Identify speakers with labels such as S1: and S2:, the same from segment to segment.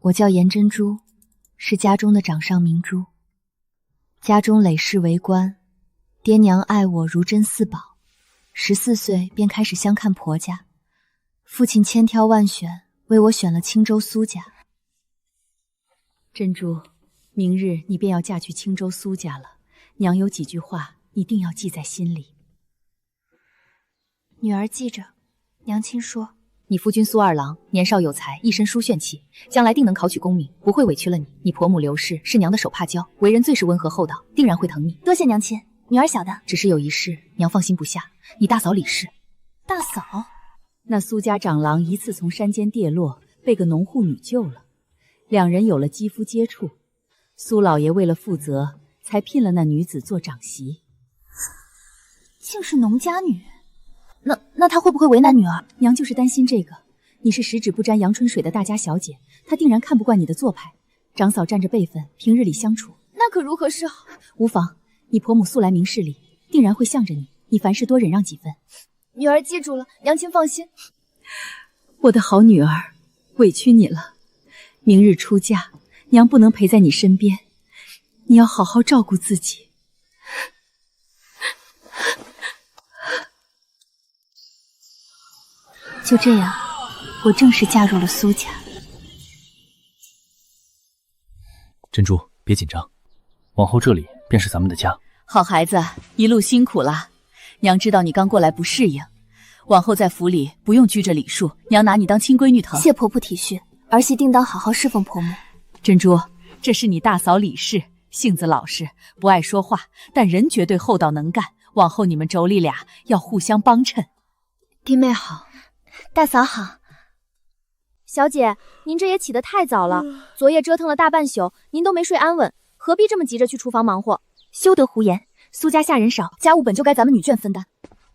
S1: 我叫颜珍珠，是家中的掌上明珠。家中累世为官，爹娘爱我如珍似宝。14岁便开始相看婆家，父亲千挑万选，为我选了青州苏家。
S2: 珍珠，明日你便要嫁去青州苏家了，娘有几句话一定要记在心里。
S1: 女儿记着，娘亲说。
S2: 你夫君苏二郎年少有才，一身书卷气，将来定能考取功名，不会委屈了你。你婆母刘氏是娘的手帕交，为人最是温和厚道，定然会疼你。
S1: 多谢娘亲，女儿晓得。
S2: 只是有一事，娘放心不下。你大嫂李氏，
S1: 大嫂，
S2: 那苏家长郎一次从山间跌落，被个农户女救了，两人有了肌肤接触。苏老爷为了负责，才聘了那女子做长媳。
S1: 竟是农家女。那他会不会为难女儿？
S2: 娘就是担心这个。你是十指不沾阳春水的大家小姐，她定然看不惯你的做派。长嫂占着辈分，平日里相处，
S1: 那可如何是好？
S2: 无妨，你婆母素来明事理，定然会向着你。你凡事多忍让几分。
S1: 女儿记住了，娘亲放心。
S2: 我的好女儿，委屈你了。明日出嫁，娘不能陪在你身边，你要好好照顾自己。
S1: 就这样，我正式嫁入了苏家。
S3: 珍珠，别紧张，往后这里便是咱们的家。
S2: 好孩子，一路辛苦了。娘知道你刚过来不适应，往后在府里不用拘着礼数，娘拿你当亲闺女疼。
S1: 谢婆婆体恤，儿媳定当好好侍奉婆母。
S2: 珍珠，这是你大嫂李氏，性子老实，不爱说话，但人绝对厚道能干。往后你们妯娌俩要互相帮衬。
S1: 弟妹好。大嫂好。
S4: 小姐，您这也起得太早了，昨夜折腾了大半宿，您都没睡安稳，何必这么急着去厨房忙活？
S1: 休得胡言，苏家下人少，家务本就该咱们女眷分担。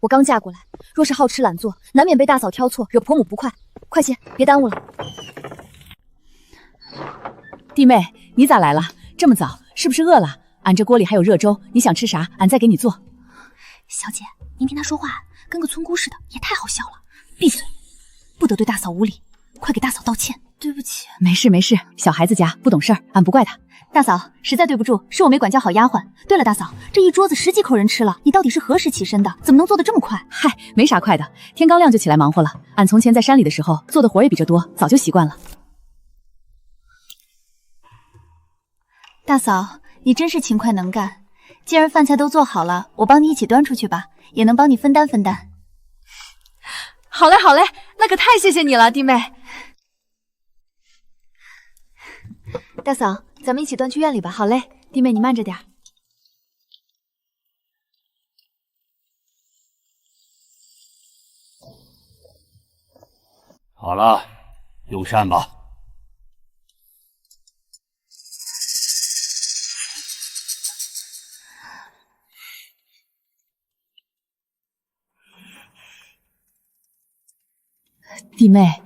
S1: 我刚嫁过来，若是好吃懒做，难免被大嫂挑错，惹婆母不快。快些，别耽误了。
S2: 弟妹，你咋来了？这么早，是不是饿了？俺这锅里还有热粥，你想吃啥，俺再给你做。
S1: 小姐，您听她说话跟个村姑似的，也太好笑了。闭嘴，不得对大嫂无礼，快给大嫂道歉。对不起。
S2: 没事没事，小孩子家不懂事儿，俺不怪他。
S1: 大嫂，实在对不住，是我没管教好丫鬟。对了，大嫂，这一桌子10几口人吃了，你到底是何时起身的？怎么能做得这么快？
S2: 嗨，没啥快的，天刚亮就起来忙活了。俺从前在山里的时候做的活也比这多，早就习惯了。
S1: 大嫂，你真是勤快能干。既然饭菜都做好了，我帮你一起端出去吧，也能帮你分担分担。
S4: 好嘞好嘞，那可太谢谢你了，弟妹。
S1: 大嫂，咱们一起端去院里吧。
S2: 好嘞，弟妹你慢着点。
S5: 好了，用膳吧。
S2: 弟妹，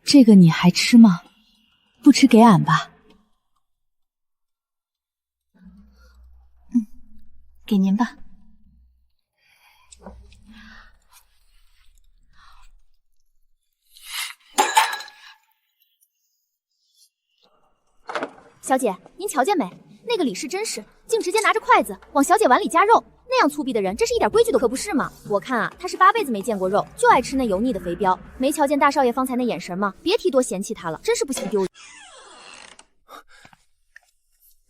S2: 这个你还吃吗？不吃给俺吧。
S1: 给您吧。
S4: 小姐，您瞧见没？那个李氏真是，竟直接拿着筷子往小姐碗里夹肉。那样粗鄙的人，真是一点规矩都可不是嘛！我看啊，他是8辈子没见过肉，就爱吃那油腻的肥膘。没瞧见大少爷方才那眼神吗？别提多嫌弃他了，真是不嫌丢人。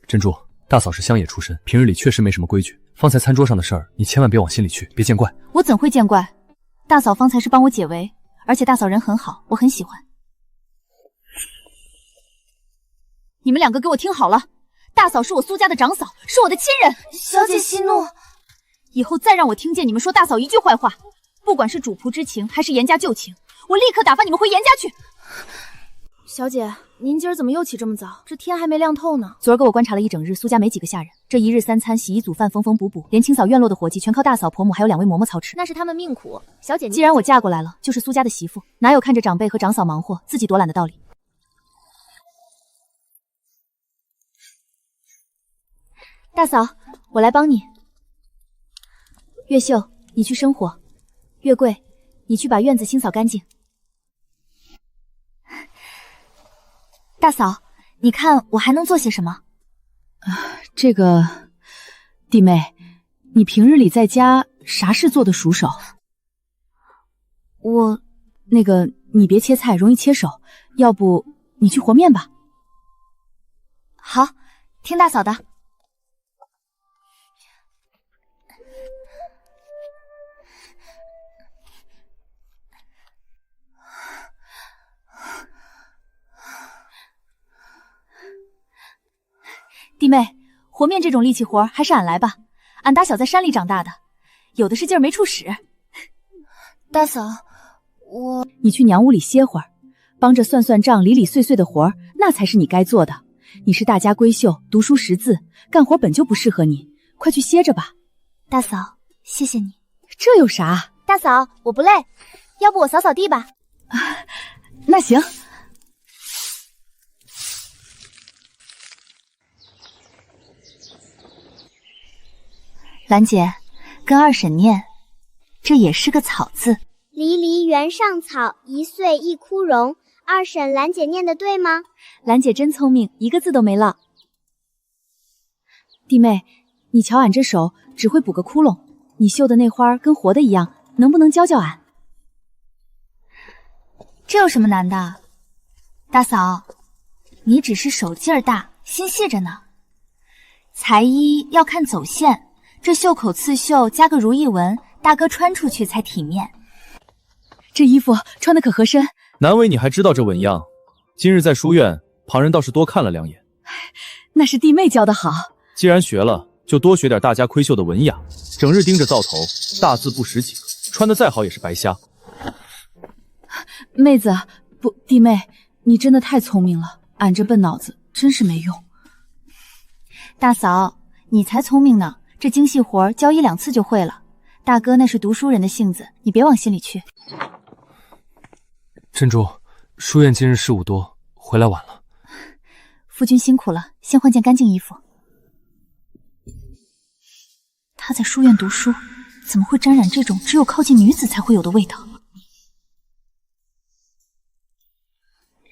S3: 珍珠，大嫂是乡野出身，平日里确实没什么规矩。方才餐桌上的事儿，你千万别往心里去，别见怪。
S1: 我怎会见怪？大嫂方才是帮我解围，而且大嫂人很好，我很喜欢。你们2个给我听好了，大嫂是我苏家的长嫂，是我的亲人。
S4: 小姐息怒。
S1: 以后再让我听见你们说大嫂一句坏话，不管是主仆之情还是严家旧情，我立刻打发你们回严家去。
S4: 小姐，您今儿怎么又起这么早？这天还没亮透呢。
S2: 昨儿个我观察了一整日，苏家没几个下人，这一日3餐洗衣煮饭缝缝补补，连清扫院落的活计全靠大嫂婆母还有2位嬷嬷操持。
S4: 那是他们命苦。小姐，
S2: 既然我嫁过来了，就是苏家的媳妇，哪有看着长辈和长嫂忙活自己躲懒的道理？
S1: 大嫂，我来帮你。
S2: 月秀，你去生火；月桂，你去把院子清扫干净。
S1: 大嫂，你看我还能做些什么？
S2: 这个，弟妹，你平日里在家啥事做得熟手？那个，你别切菜，容易切手，要不你去和面吧。
S1: 好，听大嫂的。
S2: 弟妹，和面这种力气活还是俺来吧，俺打小在山里长大的，有的是劲儿没处使。
S1: 大嫂，
S2: 你去娘屋里歇会儿，帮着算算账、理理碎碎的活儿，那才是你该做的。你是大家闺秀，读书识字，干活本就不适合你，快去歇着吧。
S1: 大嫂，谢谢你。
S2: 这有啥？
S4: 大嫂，我不累，要不我扫扫地吧？
S2: 那行。
S1: 兰姐，跟二婶念，这也是个草字。
S6: 离离原上草，一岁一枯荣。二婶，兰姐念的对吗？
S2: 兰姐真聪明，一个字都没落。弟妹，你瞧俺这手只会补个窟窿，你绣的那花跟活的一样，能不能教教俺？
S1: 这有什么难的？大嫂，你只是手劲儿大，心细着呢。才艺要看走线，这袖口刺绣加个如意纹，大哥穿出去才体面。
S2: 这衣服穿的可合身。
S3: 难为你还知道这纹样，今日在书院，旁人倒是多看了两眼。
S2: 那是弟妹教的好。
S3: 既然学了，就多学点大家闺秀的文雅，整日盯着灶头，大字不识几个，穿的再好也是白瞎。
S2: 妹子，不，弟妹，你真的太聪明了，俺这笨脑子真是没用。
S1: 大嫂，你才聪明呢，这精细活教1-2次就会了。大哥那是读书人的性子，你别往心里去。
S3: 珍珠，书院今日事务多，回来晚了。
S1: 夫君辛苦了，先换件干净衣服。他在书院读书，怎么会沾染这种只有靠近女子才会有的味道？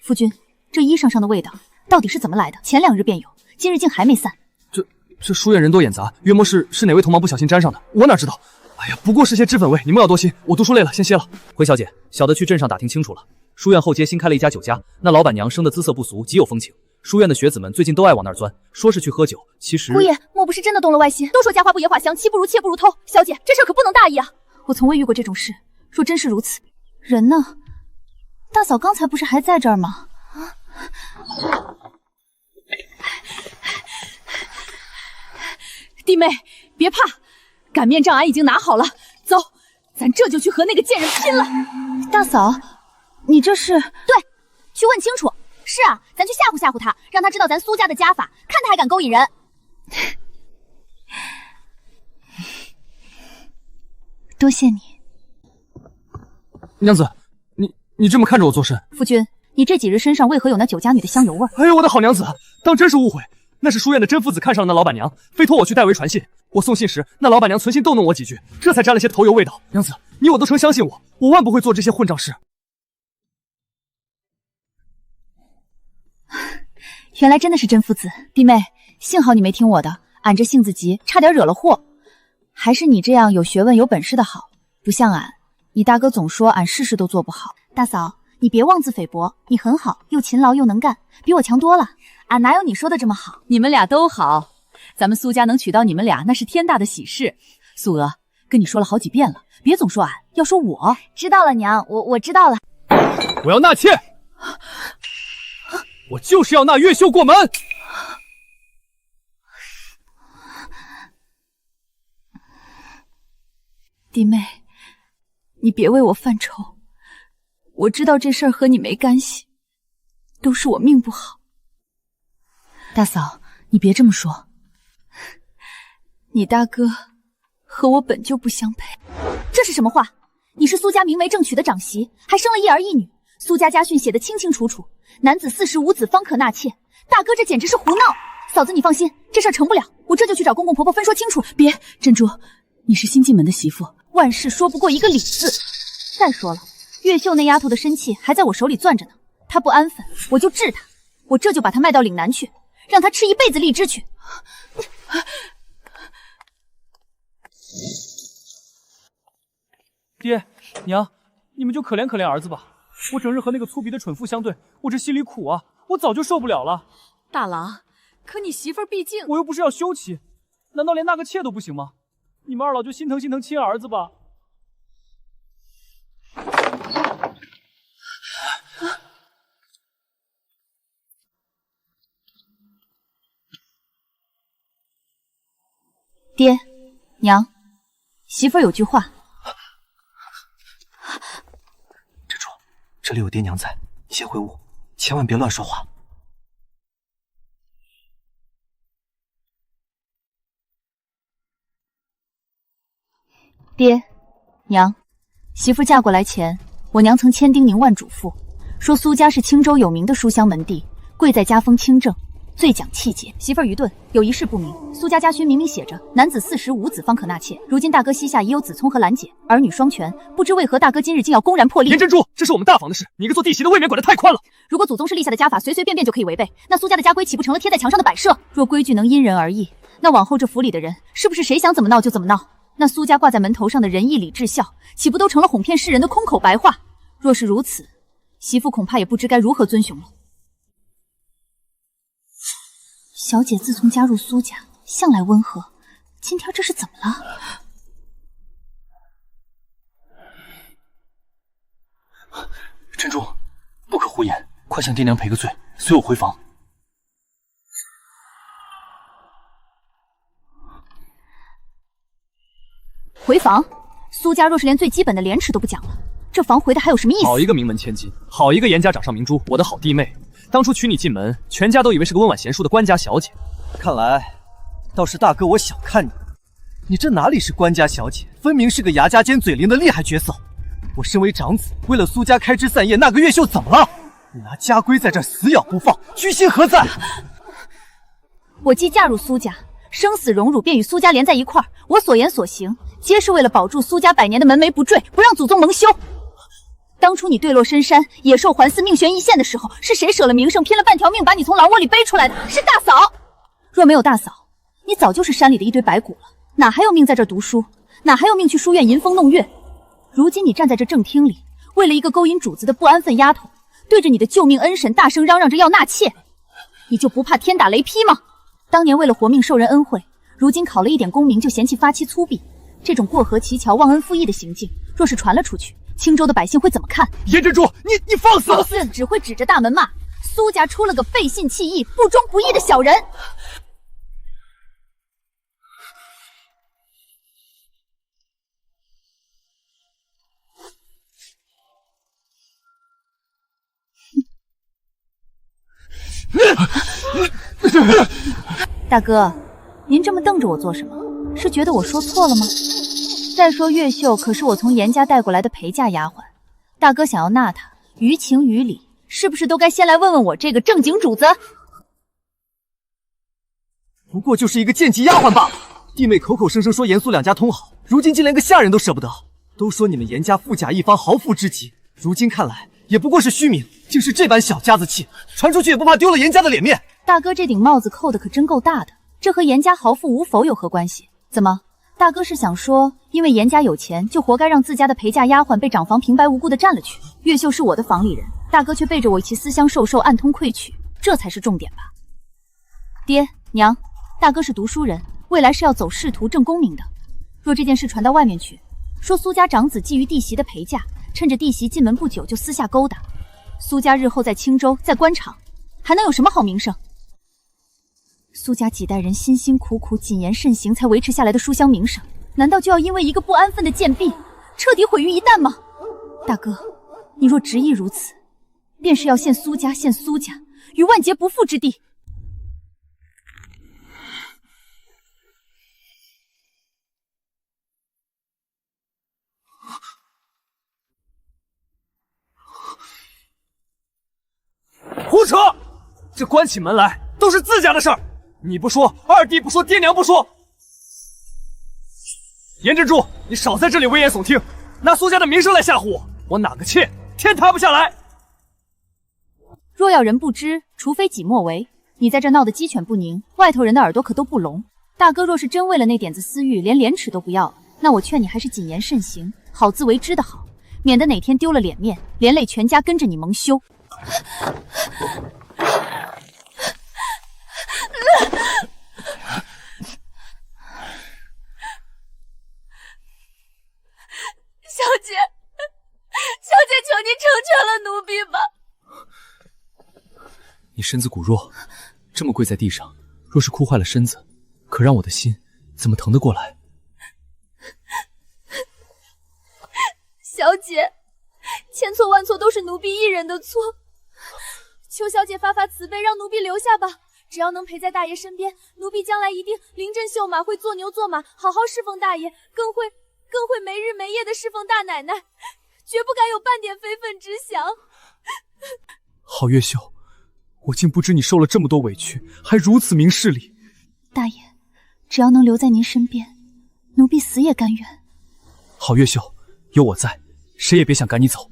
S1: 夫君，这衣裳上的味道到底是怎么来的？前2日便有，今日竟还没散。
S3: 这书院人多眼杂，约莫是哪位同胞不小心沾上的，我哪知道？哎呀，不过是些脂粉味，你们要多心。我读书累了，先歇了。回小姐，小的去镇上打听清楚了，书院后街新开了一家酒家，那老板娘生的姿色不俗，极有风情。书院的学子们最近都爱往那儿钻，说是去喝酒，其实
S4: 姑爷莫不是真的动了外心？都说家花不野花香，妻不如妾不如偷。小姐，这事可不能大意啊！
S1: 我从未遇过这种事，若真是如此，人呢？大嫂刚才不是还在这儿吗？
S2: 弟妹，别怕，擀面杖俺已经拿好了，走，咱这就去和那个贱人拼了。
S1: 大嫂，你这是？
S4: 对，去问清楚。是啊，咱去吓唬吓唬他，让他知道咱苏家的家法，看他还敢勾引人。
S1: 多谢你。
S3: 娘子，你这么看着我做甚？
S1: 夫君，你这几日身上为何有那酒家女的香油味？
S3: 哎呦，我的好娘子，当真是误会，那是书院的甄夫子看上了那老板娘，非托我去代为传信。我送信时，那老板娘存心逗弄我几句，这才沾了些头油味道。娘子，你我都曾相信我万不会做这些混账事。
S1: 原来真的是甄夫子。
S2: 弟妹，幸好你没听我的，俺这性子急，差点惹了祸。还是你这样有学问有本事的好，不像俺，你大哥总说俺事事都做不好。
S1: 大嫂，你别妄自菲薄，你很好，又勤劳又能干，比我强多了。俺哪有你说的这么好？
S2: 你们俩都好，咱们苏家能娶到你们俩，那是天大的喜事。素娥，跟你说了好几遍了，别总说俺，要说我。
S1: 知道了，娘，我知道了。
S3: 我要纳妾，我就是要纳越秀过门。
S2: 弟妹，你别为我犯愁，我知道这事儿和你没干系，都是我命不好。大嫂，你别这么说，你大哥和我本就不相配。
S4: 这是什么话？你是苏家明媒正娶的长媳，还生了一儿一女，苏家家训写得清清楚楚，男子45子方可纳妾。大哥这简直是胡闹！嫂子你放心，这事儿成不了，我这就去找公公婆婆分说清楚。
S2: 别，珍珠，你是新进门的媳妇，
S4: 万事说不过一个理字。再说了，越秀那丫头的身契还在我手里攥着呢，她不安分，我就治她。
S2: 我这就把他卖到岭南去，让他吃一辈子荔枝去。
S3: 爹娘，你们就可怜可怜儿子吧。我整日和那个粗鄙的蠢妇相对，我这心里苦啊，我早就受不了了。
S2: 大郎，可你媳妇儿毕竟……
S3: 我又不是要休妻，难道连纳个妾都不行吗？你们二老就心疼心疼亲儿子吧。
S2: 爹娘，媳妇儿有句话。
S7: 珍珠，这里有爹娘在，你先回屋，千万别乱说话。
S2: 爹娘，媳妇嫁过来前，我娘曾千叮咛万嘱咐，说苏家是青州有名的书香门第，贵在家风清正，最讲气节。媳妇儿愚钝，有一事不明，苏家家训明明写着男子40无子方可纳妾，如今大哥膝下已有子聪和兰姐，儿女双全，不知为何大哥今日竟要公然破例。
S3: 严珍珠，这是我们大房的事，你一个做弟媳的未免管得太宽了。
S2: 如果祖宗是立下的家法，随随便便就可以违背，那苏家的家规岂不成了贴在墙上的摆设？若规矩能因人而异，那往后这府里的人是不是谁想怎么闹就怎么闹？那苏家挂在门头上的仁义礼智孝，岂不都成了哄骗世人的空口白话？若是如此，媳妇恐怕也不知该如何遵循了。小姐自从加入苏家，向来温和，今天这是怎么了？
S7: 珍珠，不可胡言，快向爹娘赔个罪，随我回房。
S2: 回房？苏家若是连最基本的廉耻都不讲了，这房回的还有什么意思？
S3: 好一个名门千金，好一个严家掌上明珠，我的好弟妹。当初娶你进门，全家都以为是个温婉贤淑的官家小姐。
S7: 看来倒是大哥我小看你，你这哪里是官家小姐，分明是个牙家尖嘴灵的厉害绝叟。我身为长子，为了苏家开枝散叶，那个越秀怎么了？你拿家规在这死咬不放，居心何在？
S2: 我既嫁入苏家，生死荣辱便与苏家连在一块儿，我所言所行，皆是为了保住苏家100年的门楣不坠，不让祖宗蒙羞。当初你坠落深山，野兽环伺，命悬一线的时候，是谁舍了名声，拼了半条命把你从狼窝里背出来的？是大嫂。若没有大嫂，你早就是山里的一堆白骨了，哪还有命在这读书？哪还有命去书院吟风弄月？如今你站在这正厅里，为了一个勾引主子的不安分丫头，对着你的救命恩婶大声嚷嚷着要纳妾，你就不怕天打雷劈吗？当年为了活命受人恩惠，如今考了一点功名就嫌弃发妻粗鄙，这种过河乞巧、忘恩负义的行径，若是传了出去，青州的百姓会怎么看？
S3: 严珍珠，你放肆！
S2: 放肆只会指着大门骂苏家出了个背信弃义、不忠不义的小人。大哥，您这么瞪着我做什么？是觉得我说错了吗？再说越秀可是我从严家带过来的陪嫁丫鬟，大哥想要纳她，于情于理，是不是都该先来问问我这个正经主子？
S7: 不过就是一个贱籍丫鬟罢了。弟妹口口声声说严苏两家通好，如今竟连个下人都舍不得。都说你们严家富甲一方，豪富之极，如今看来也不过是虚名，竟是这般小家子气，传出去也不怕丢了严家的脸面。
S2: 大哥这顶帽子扣的可真够大的，这和严家豪富无否有何关系？怎么，大哥是想说，因为严家有钱，就活该让自家的陪嫁丫鬟被长房平白无故的占了去？越秀是我的房里人，大哥却背着我一起私相授受，暗通窥取，这才是重点吧？爹娘，大哥是读书人，未来是要走仕途正功名的。若这件事传到外面去，说苏家长子觊觎弟媳的陪嫁，趁着弟媳进门不久就私下勾搭，苏家日后在青州，在官场，还能有什么好名声？苏家几代人辛辛苦苦、谨言慎行才维持下来的书香名声，难道就要因为一个不安分的贱婢，彻底毁于一旦吗？大哥，你若执意如此，便是要陷苏家于万劫不复之地。
S3: 胡扯！这关起门来都是自家的事儿，你不说，二弟不说，爹娘不说。严珍珠，你少在这里危言耸听，拿苏家的名声来吓唬我，我哪个妾天塌不下来？
S2: 若要人不知，除非己莫为。你在这闹得鸡犬不宁，外头人的耳朵可都不聋。大哥若是真为了那点子私欲，连廉耻都不要了，那我劝你还是谨言慎行，好自为之的好，免得哪天丢了脸面，连累全家跟着你蒙羞。小姐，求你成全了奴婢吧。
S3: 你身子骨弱，这么跪在地上，若是哭坏了身子，可让我的心怎么疼得过来？
S2: 小姐，千错万错都是奴婢一人的错，求小姐发发慈悲，让奴婢留下吧。只要能陪在大爷身边，奴婢将来一定临阵绣马，会做牛做马，好好侍奉大爷，更会没日没夜的侍奉大奶奶，绝不敢有半点非分之想。
S3: 郝月秀，我竟不知你受了这么多委屈，还如此明事理。
S2: 大爷，只要能留在您身边，奴婢死也甘愿。
S3: 郝月秀，有我在，谁也别想赶你走。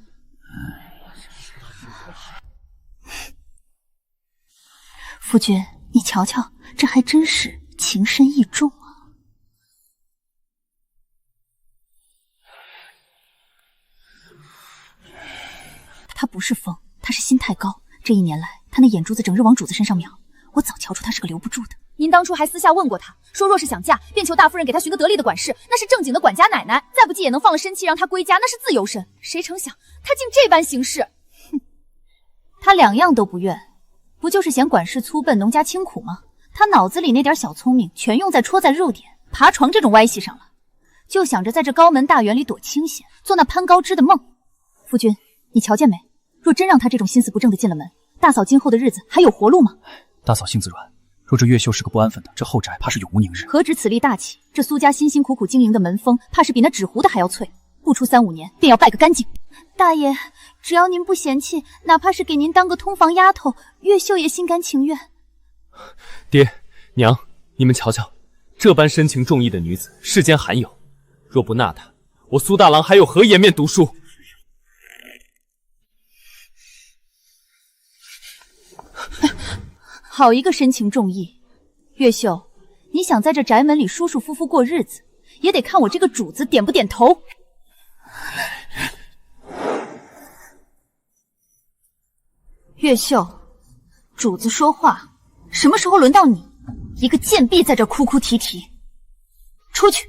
S2: 夫君，你瞧瞧，这还真是情深意重啊。他不是疯，他是心太高。这一年来，他那眼珠子整日往主子身上瞄，我早瞧出他是个留不住的。您当初还私下问过他，说若是想嫁，便求大夫人给他寻个得力的管事，那是正经的管家奶奶，再不济也能放了身契让他归家，那是自由身。谁成想他竟这般行事！哼，他两样都不愿，不就是嫌管事粗笨，农家清苦吗？他脑子里那点小聪明，全用在戳在肉点、爬床这种歪戏上了，就想着在这高门大院里躲清闲，做那攀高枝的梦。夫君，你瞧见没？若真让他这种心思不正的进了门，大嫂今后的日子还有活路吗？
S3: 大嫂性子软，若这月秀是个不安分的，这后宅怕是永无宁日。
S2: 何止此立大器，这苏家辛辛苦苦经营的门风，怕是比那纸糊的还要脆，不出3、5年便要败个干净。大爷，只要您不嫌弃，哪怕是给您当个通房丫头，月秀也心甘情愿。
S3: 爹娘，你们瞧瞧，这般深情重义的女子，世间罕有。若不纳她，我苏大郎还有何颜面读书？
S2: 好一个深情重义！月秀，你想在这宅门里舒舒服服过日子，也得看我这个主子点不点头。月秀，主子说话，什么时候轮到你？一个贱婢在这哭哭啼啼，出去！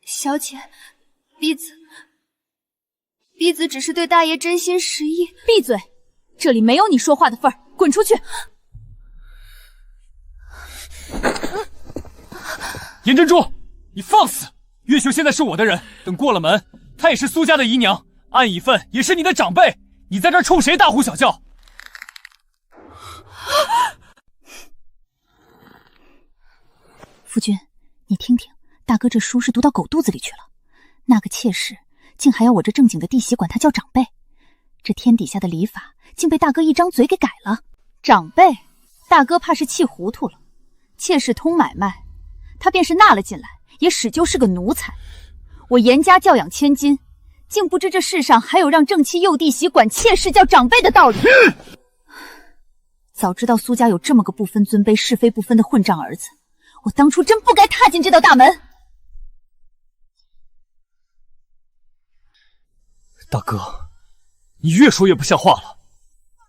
S2: 小姐，婢子只是对大爷真心实意。闭嘴！这里没有你说话的份儿，滚出去！
S3: 严珍珠，你放肆！月秀现在是我的人，等过了门，她也是苏家的姨娘，按一份也是你的长辈，你在这儿冲谁大呼小叫？
S2: 夫君，你听听，大哥这书是读到狗肚子里去了。那个妾室竟还要我这正经的弟媳管他叫长辈，这天底下的礼法竟被大哥一张嘴给改了。长辈，大哥怕是气糊涂了。妾室通买卖，他便是纳了进来，也始究是个奴才。我严家教养千金，竟不知这世上还有让正妻幼弟媳管妾室叫长辈的道理。早知道苏家有这么个不分尊卑、是非不分的混账儿子，我当初真不该踏进这道大门。
S3: 大哥，你越说越不像话了。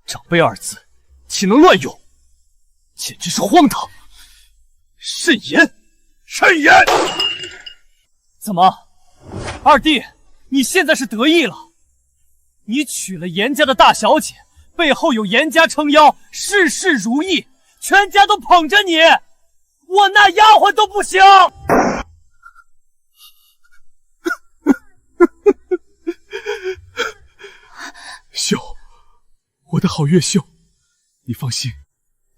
S3: 长辈二字，岂能乱用？简直是荒唐！慎言，慎言！怎么，二弟，你现在是得意了？你娶了严家的大小姐，背后有严家撑腰，事事如意，全家都捧着你，我那丫鬟都不行。秀，我的好月秀，你放心，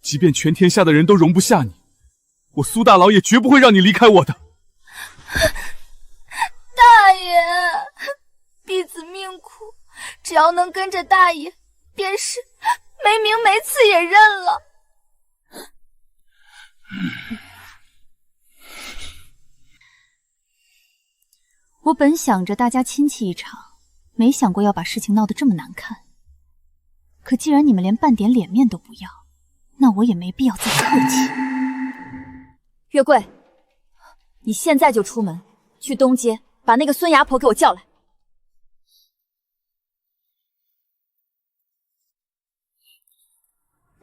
S3: 即便全天下的人都容不下你，我苏大佬也绝不会让你离开我的。
S2: 大爷，婢子命苦，只要能跟着大爷，便是没名没次也认了。我本想着大家亲戚一场，没想过要把事情闹得这么难看。可既然你们连半点脸面都不要，那我也没必要再客气。
S4: 月桂，你现在就出门，去东街把那个孙牙婆给我叫来。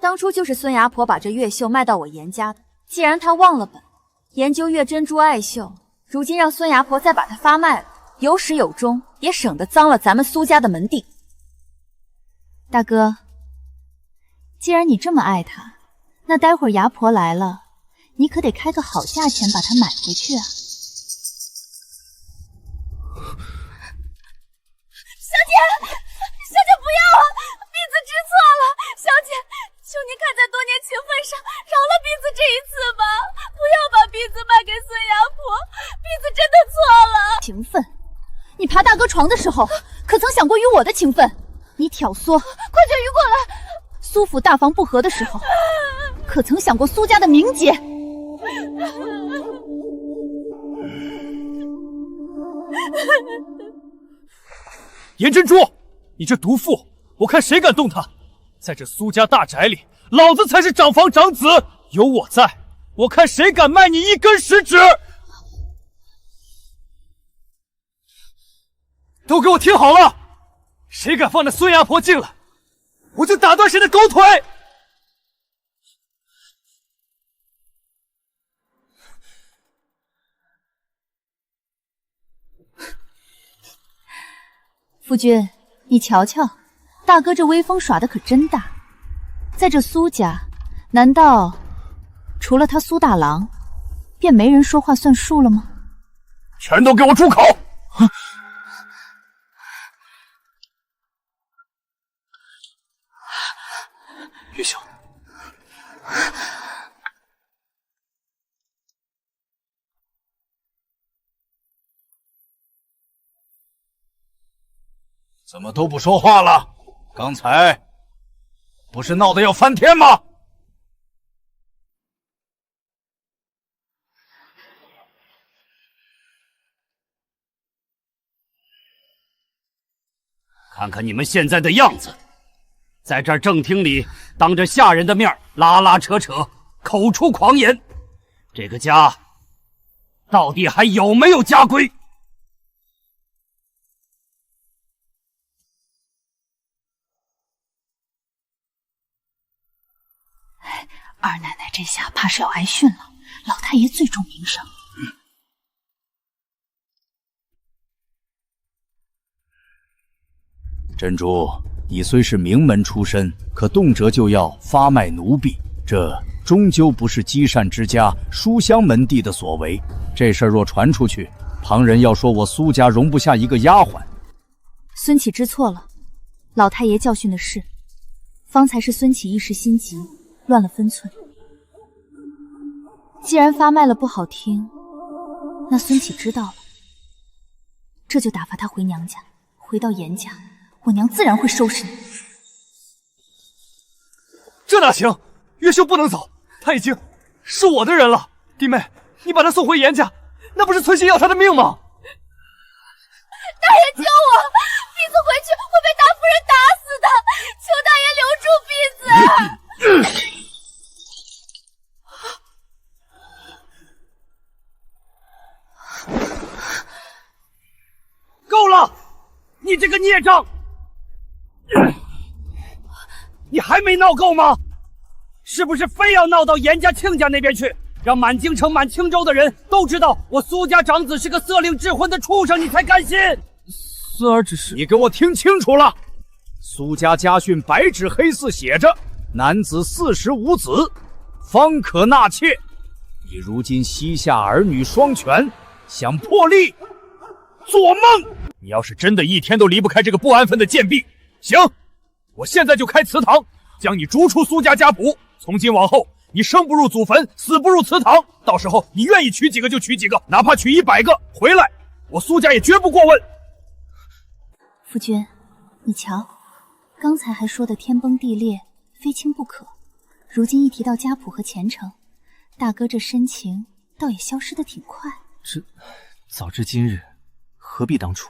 S4: 当初就是孙牙婆把这月绣卖到我严家的，既然她忘了本，研究月珍珠爱绣，如今让孙牙婆再把它发卖了，有始有终，也省得脏了咱们苏家的门第。
S2: 大哥，既然你这么爱她，那待会儿牙婆来了，你可得开个好价钱把它买回去啊。
S4: 小姐不要啊！婢子知错了，小姐，求您看在多年情分上，饶了婢子这一次吧，不要把婢子卖给孙牙婆，婢子真的错了。
S2: 情分？你爬大哥床的时候，可曾想过与我的情分？你挑唆，
S4: 快点与过来！
S2: 苏府大防不和的时候，可曾想过苏家的名节？
S3: 颜珍珠，你这毒妇，我看谁敢动她！在这苏家大宅里，老子才是长房长子，有我在，我看谁敢卖你一根食指！都给我听好了，谁敢放那孙牙婆进来，我就打断谁的狗腿！
S2: 夫君，你瞧瞧，大哥这威风耍的可真大。在这苏家，难道除了他苏大郎，便没人说话算数了吗？
S5: 全都给我住口！
S3: 月秀，
S5: 怎么都不说话了？刚才不是闹得要翻天吗？看看你们现在的样子，在这儿正厅里当着下人的面拉拉扯扯，口出狂言，这个家到底还有没有家规？
S2: 二奶奶这下怕是要挨训了，老太爷最重名声。
S5: 珍珠，你虽是名门出身，可动辄就要发卖奴婢，这终究不是积善之家书香门第的所为。这事儿若传出去，旁人要说我苏家容不下一个丫鬟。
S2: 孙启知错了，老太爷教训的是，方才是孙启一时心急，乱了分寸。既然发卖了不好听，那孙启知道了，这就打发他回娘家。回到严家，我娘自然会收拾你。
S3: 这哪行？月秀不能走，他已经是我的人了。弟妹，你把他送回严家，那不是存心要他的命吗？
S4: 大爷救我！婢子回去会被大夫人打死的，求大爷留住婢子。
S5: 够了！你这个孽障！你还没闹够吗？是不是非要闹到严家亲家那边去，让满京城满青州的人都知道我苏家长子是个色令智昏的畜生，你才甘心？
S3: 孙儿只是……
S5: 你给我听清楚了，苏家家训白纸黑字写着，男子45子方可纳妾。你如今膝下儿女双全，想破例，做梦！你要是真的一天都离不开这个不安分的贱婢，行，我现在就开祠堂，将你逐出苏家家谱。从今往后，你生不入祖坟，死不入祠堂。到时候你愿意娶几个就娶几个，哪怕娶100个回来，我苏家也绝不过问。
S2: 夫君，你瞧，刚才还说的天崩地裂，非亲不可，如今一提到家谱和前程，大哥这深情倒也消失得挺快。
S3: 这早知今日，
S7: 何必当初？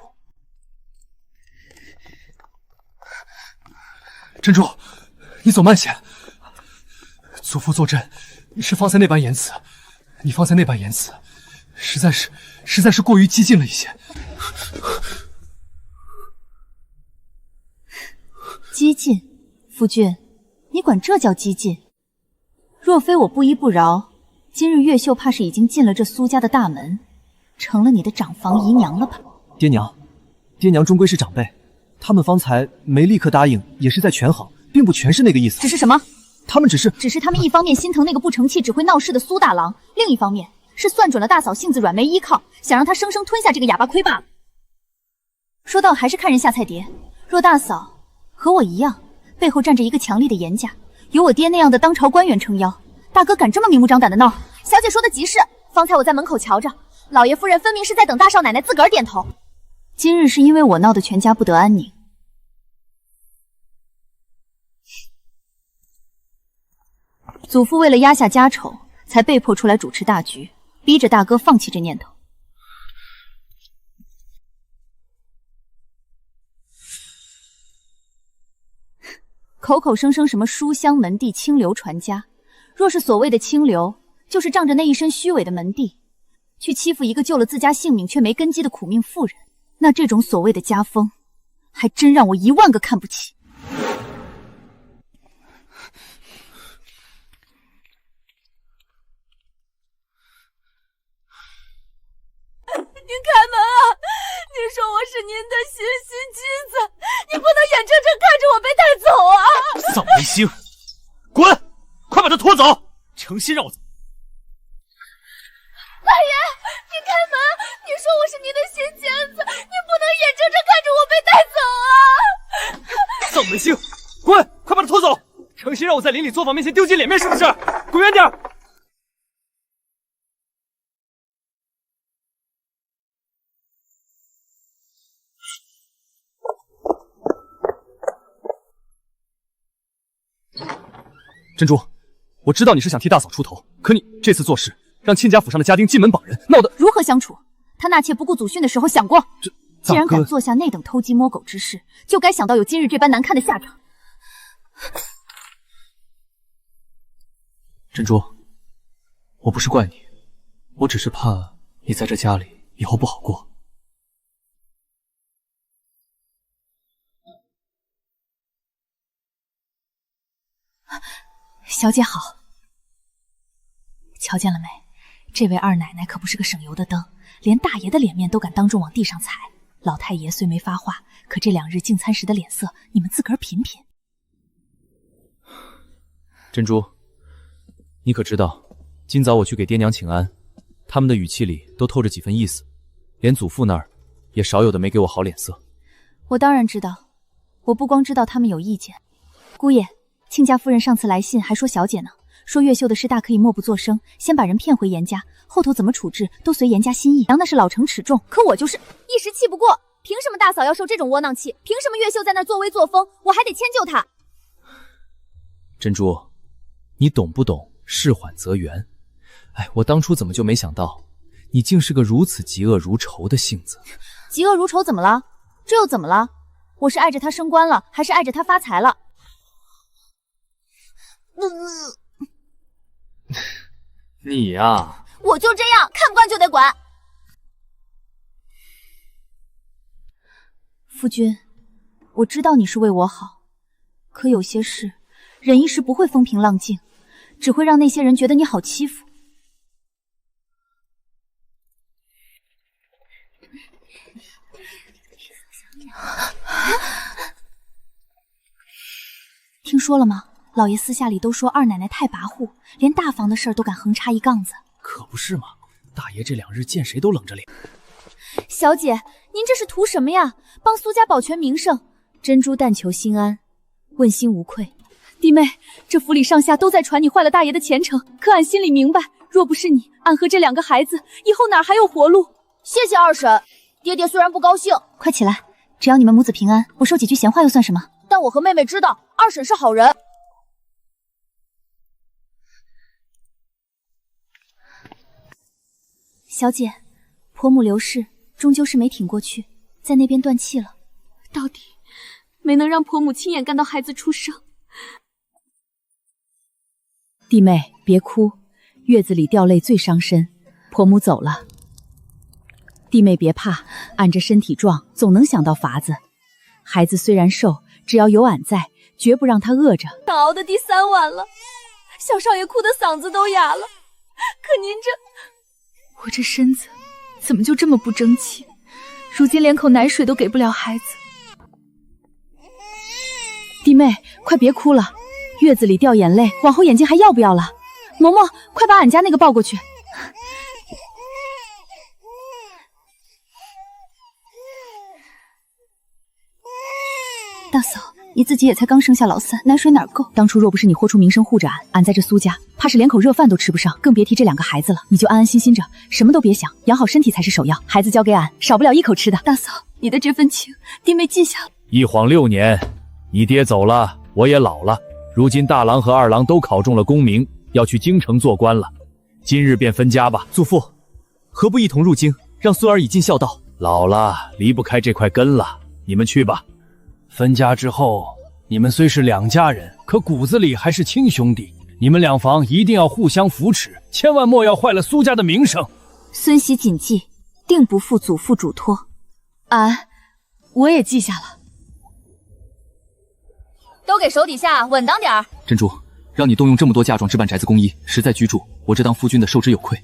S3: 珍珠，你走慢些。祖父坐镇是方才那般言辞，你方才那般言辞，实在是过于激进了一些。
S2: 激进？夫君，你管这叫激进？若非我不依不饶，今日越秀怕是已经进了这苏家的大门，成了你的长房姨娘了吧？
S7: 爹娘终归是长辈，他们方才没立刻答应，也是在权衡，并不全是那个意思。
S2: 只是什么？
S7: 他们只是
S2: 他们一方面心疼那个不成器只会闹事的苏大郎，另一方面是算准了大嫂性子软没依靠，想让她生生吞下这个哑巴亏罢了。说到还是看人下菜碟，若大嫂和我一样，背后站着一个强力的严家，有我爹那样的当朝官员撑腰，大哥敢这么明目张胆的闹？
S4: 小姐说的极是，方才我在门口瞧着，老爷夫人分明是在等大少奶奶自个儿点头。
S2: 今日是因为我闹得全家不得安宁。祖父为了压下家丑，才被迫出来主持大局，逼着大哥放弃这念头。口口声声什么书香门第、清流传家，若是所谓的清流，就是仗着那一身虚伪的门第，去欺负一个救了自家性命却没根基的苦命妇人，那这种所谓的家风，还真让我10000个看不起。
S8: 您开门啊！您说我是您的心心妻子，你不能眼睁睁看着我被带走啊！
S5: 丧门星，滚！快把他拖走！诚心让我……
S8: 大爷，您开门！你说我是您的心尖子，你不能眼睁睁看着我被带走啊！
S3: 丧门星，滚！快把他拖走！诚心让我在邻里作坊面前丢尽脸面，是不是？滚远点！珍珠，我知道你是想替大嫂出头，可你这次做事，让亲家府上的家丁进门绑人，闹得
S2: 如何相处？他纳妾不顾祖训的时候想过？既然敢
S3: 哥
S2: 做下那等偷鸡摸狗之事，就该想到有今日这般难看的下场。
S3: 珍珠，我不是怪你，我只是怕你在这家里以后不好过。
S2: 小姐好，瞧见了没？这位二奶奶可不是个省油的灯，连大爷的脸面都敢当众往地上踩。老太爷虽没发话，可这2日进餐时的脸色，你们自个儿品品。
S3: 珍珠，你可知道，今早我去给爹娘请安，他们的语气里都透着几分意思，连祖父那儿也少有的没给我好脸色。
S2: 我当然知道，我不光知道他们有意见。姑爷，亲家夫人上次来信还说小姐呢，说越秀的事大可以默不作声，先把人骗回严家，后头怎么处置都随严家心意。那是老成持重，可我就是
S4: 一时气不过，凭什么大嫂要受这种窝囊气？凭什么越秀在那儿作威作风，我还得迁就她？
S3: 珍珠，你懂不懂事缓则圆？哎，我当初怎么就没想到，你竟是个如此嫉恶如仇的性子。
S2: 嫉恶如仇怎么了？这又怎么了？我是爱着他升官了，还是爱着他发财了？
S3: 你呀，
S4: 我就这样，看不惯就得管。
S2: 夫君，我知道你是为我好，可有些事，忍一时不会风平浪静，只会让那些人觉得你好欺负。听说了吗？老爷私下里都说二奶奶太跋扈，连大房的事儿都敢横插一杠子。
S3: 可不是嘛，大爷这2日见谁都冷着脸。
S2: 小姐，您这是图什么呀？帮苏家保全名声，珍珠但求心安，问心无愧。弟妹，这府里上下都在传你坏了大爷的前程，可俺心里明白，若不是你，俺和这2个孩子以后哪还有活路？
S4: 谢谢二婶，爹爹虽然不高兴，
S2: 快起来，只要你们母子平安，我说几句闲话又算什么？
S4: 但我和妹妹知道二婶是好人。
S2: 小姐，婆母刘氏，
S1: 终究是没挺过去，在那边断气了。
S2: 到底没能让婆母亲眼看到孩子出生。
S1: 弟妹，别哭，月子里掉泪最伤身。婆母走了，弟妹别怕，俺这身体壮，总能想到法子。孩子虽然瘦，只要有俺在，绝不让他饿着。
S8: 熬的第3晚了，小少爷哭的嗓子都哑了。可您这……
S2: 我这身子怎么就这么不争气？如今连口奶水都给不了孩子。
S1: 弟妹，快别哭了，月子里掉眼泪，往后眼睛还要不要了？嬷嬷，快把俺家那个抱过去。大嫂，你自己也才刚生下老3，奶水哪够？当初若不是你豁出名声护着俺，俺在这苏家怕是连口热饭都吃不上，更别提这2个孩子了。你就安安心心着，什么都别想，养好身体才是首要。孩子交给俺，少不了一口吃的。
S2: 大嫂，你的这份情，弟妹记下了。
S5: 一晃6年，你爹走了，我也老了。如今大郎和2郎都考中了功名，要去京城做官了。今日便分家吧。
S7: 祖父，何不一同入京，让孙儿以尽孝道？
S5: 老了，离不开这块根了。你们去吧。分家之后，你们虽是2家人，可骨子里还是亲兄弟。你们2房一定要互相扶持，千万莫要坏了苏家的名声。
S1: 孙媳谨记，定不负祖父嘱托。我也记下了。
S4: 都给手底下稳当点儿。
S3: 珍珠，让你动用这么多嫁妆置办宅子公衣，实在居住，我这当夫君的受之有愧。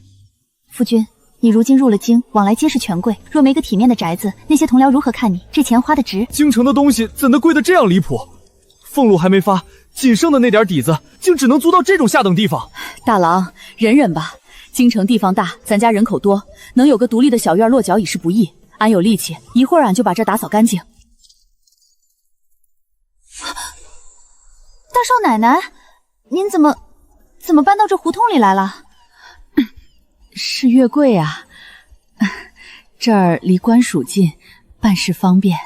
S1: 夫君，你如今入了京，往来皆是权贵，若没个体面的宅子，那些同僚如何看你？这钱花得值。
S7: 京城的东西怎能贵得这样离谱？俸禄还没发，仅剩的那点底子，竟只能租到这种下等地方。
S1: 大郎，忍忍吧。京城地方大，咱家人口多，能有个独立的小院落脚已是不易。俺有力气，一会儿俺就把这打扫干净。大少奶奶，您怎么搬到这胡同里来了？是月桂啊，这儿离官署近，办事方便。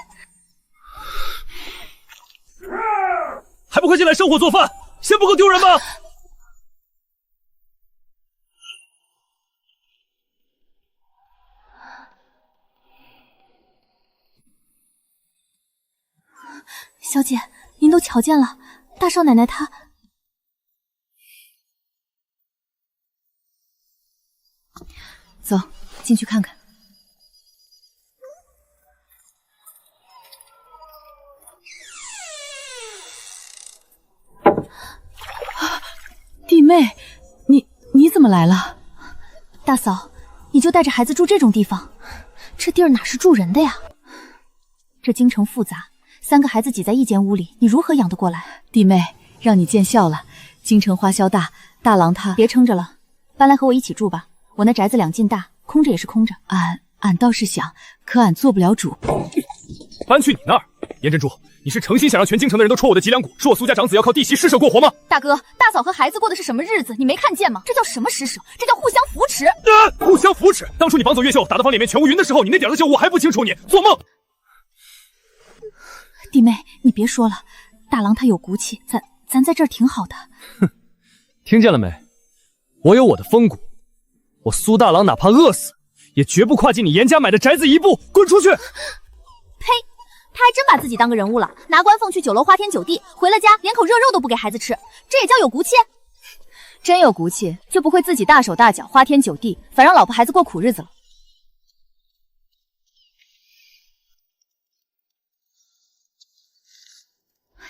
S3: 还不快进来生火做饭，嫌不够丢人吗？
S1: 小姐，您都瞧见了，大少奶奶她……走，进去看看。弟妹，你怎么来了？大嫂，你就带着孩子住这种地方，这地儿哪是住人的呀？这京城复杂，3个孩子挤在一间屋里，你如何养得过来？弟妹，让你见笑了。京城花销大，大郎他别撑着了，搬来和我一起住吧。我那宅子2进大，空着也是空着。俺倒是想，可俺做不了主。
S3: 搬去你那儿，严珍珠，你是诚心想让全京城的人都戳我的脊梁骨，说我苏家长子要靠弟媳施舍过活吗？
S4: 大哥，大嫂和孩子过的是什么日子？你没看见吗？这叫什么施舍？这叫互相扶持。
S3: 互相扶持。当初你绑走越秀，打得房脸面全无云的时候，你那点子秀我还不清楚你？做梦！
S1: 弟妹，你别说了，大郎他有骨气，咱在这儿挺好的。
S3: 哼，听见了没？我有我的风骨，我苏大郎哪怕饿死，也绝不跨进你严家买的宅子一步。滚出去！
S4: 呸！他还真把自己当个人物了，拿官俸去酒楼花天酒地，回了家连口热肉都不给孩子吃，这也叫有骨气？真有骨气，就不会自己大手大脚花天酒地，反让老婆孩子过苦日子了。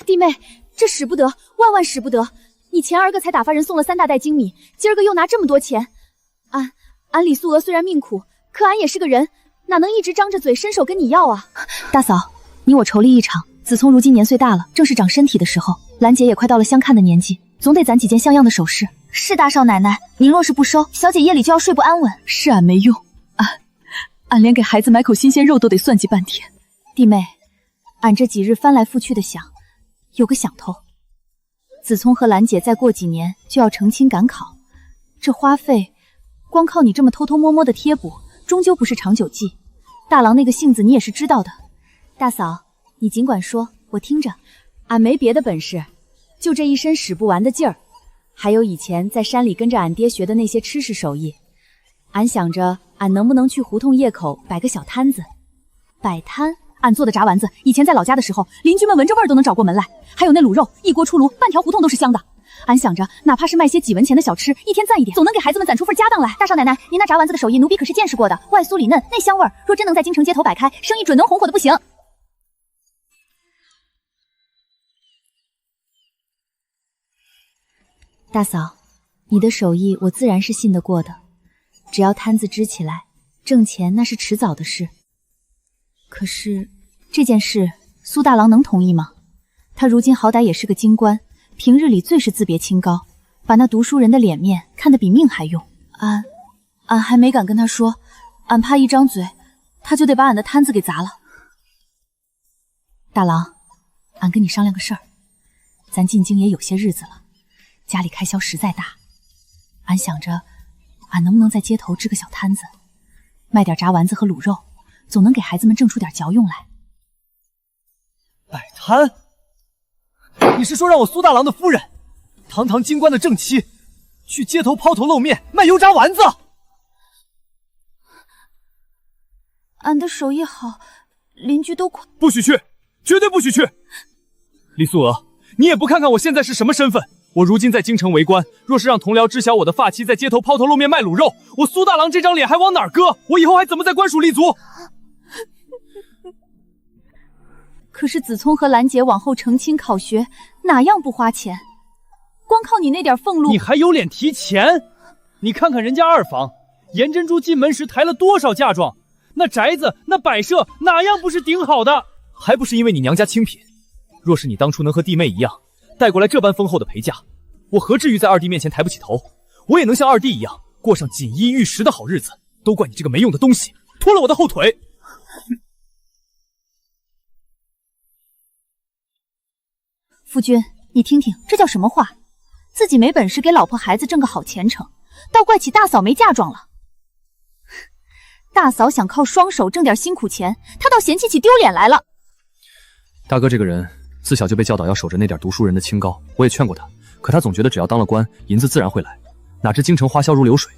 S4: 弟妹，这使不得，万万使不得！你前儿个才打发人送了3大袋精米，今儿个又拿这么多钱，俺李素娥虽然命苦，可俺也是个人，哪能一直张着嘴伸手跟你要啊？
S1: 大嫂，你我筹立一场。子聪如今年岁大了，正是长身体的时候，兰姐也快到了相看的年纪，总得攒几件像样的首饰。是大少奶奶，您若是不收，小姐夜里就要睡不安稳。是俺没用，俺连给孩子买口新鲜肉都得算计半天。弟妹，俺这几日翻来覆去的想，有个想头。子聪和兰姐再过几年就要成亲赶考，这花费光靠你这么偷偷摸摸的贴补，终究不是长久计。大郎那个性子你也是知道的。大嫂，你尽管说，我听着。俺没别的本事，就这一身使不完的劲儿，还有以前在山里跟着俺爹学的那些吃食手艺。俺想着
S2: 俺能不能去胡同夜口摆个小摊子？摆摊？俺做的炸丸子，以前在老家的时候，邻居们闻着味儿都能找过门来。还有那卤肉，一锅出炉，半条胡同都是香的。俺想着，哪怕是卖些几文钱的小吃，一天攒一点，总能给孩子们攒出份家当来。大少奶奶，您那炸丸子的手艺，奴婢可是见识过的，外酥里嫩，内香味儿。若真能在京城街头摆开，生意准能红火的不行。
S1: 大嫂，你的手艺我自然是信得过的，只要摊子支起来，挣钱那是迟早的事。可是这件事，苏大郎能同意吗？他如今好歹也是个京官，平日里最是自别清高，把那读书人的脸面看得比命还用。俺还没敢跟他说，俺怕一张嘴，他就得把俺的摊子给砸了。大郎，俺跟你商量个事儿，咱进京也有些日子了，家里开销实在大，俺想着，俺能不能在街头支个小摊子，卖点炸丸子和卤肉，总能给孩子们挣出点嚼用来。
S7: 摆摊？你是说让我苏大郎的夫人，堂堂京官的正妻，去街头抛头露面卖油炸丸子？
S2: 俺的手艺好，邻居都夸。
S3: 不许去，绝对不许去！李素娥，你也不看看我现在是什么身份？我如今在京城为官，若是让同僚知晓我的发妻在街头抛头露面卖卤肉，我苏大郎这张脸还往哪儿搁？我以后还怎么在官署立足？
S2: 可是子聪和兰姐往后成亲考学，哪样不花钱？光靠你那点俸禄，
S3: 你还有脸提钱？你看看人家二房，颜珍珠进门时抬了多少嫁妆，那宅子那摆设哪样不是顶好的？还不是因为你娘家清贫。若是你当初能和弟妹一样，带过来这般丰厚的陪嫁，我何至于在二弟面前抬不起头？我也能像二弟一样，过上锦衣玉食的好日子。都怪你这个没用的东西，拖了我的后腿。
S2: 夫君，你听听，这叫什么话？自己没本事给老婆孩子挣个好前程，倒怪起大嫂没嫁妆了。大嫂想靠双手挣点辛苦钱，她倒嫌弃起丢脸来了。
S3: 大哥这个人自小就被教导要守着那点读书人的清高，我也劝过他，可他总觉得只要当了官，银子自然会来，哪知京城花销如流水。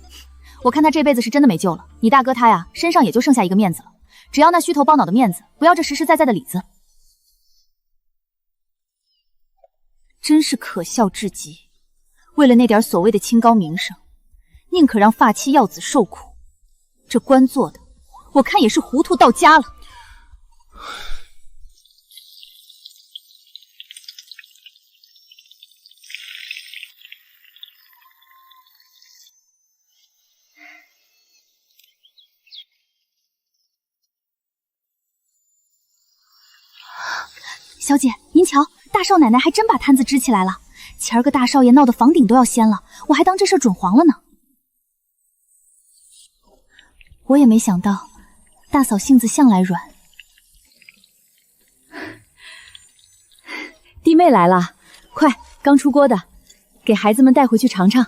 S2: 我看他这辈子是真的没救了。你大哥他呀，身上也就剩下一个面子了，只要那虚头包脑的面子，不要这实实在在的里子。真是可笑至极，为了那点所谓的清高名声，宁可让发妻要子受苦。这官做的，我看也是糊涂到家了。小姐，您瞧，大少奶奶还真把摊子支起来了。前儿个大少爷闹得房顶都要掀了，我还当这事准黄了呢。
S1: 我也没想到，大嫂性子向来软。
S2: 弟妹来了，快，刚出锅的，给孩子们带回去尝尝。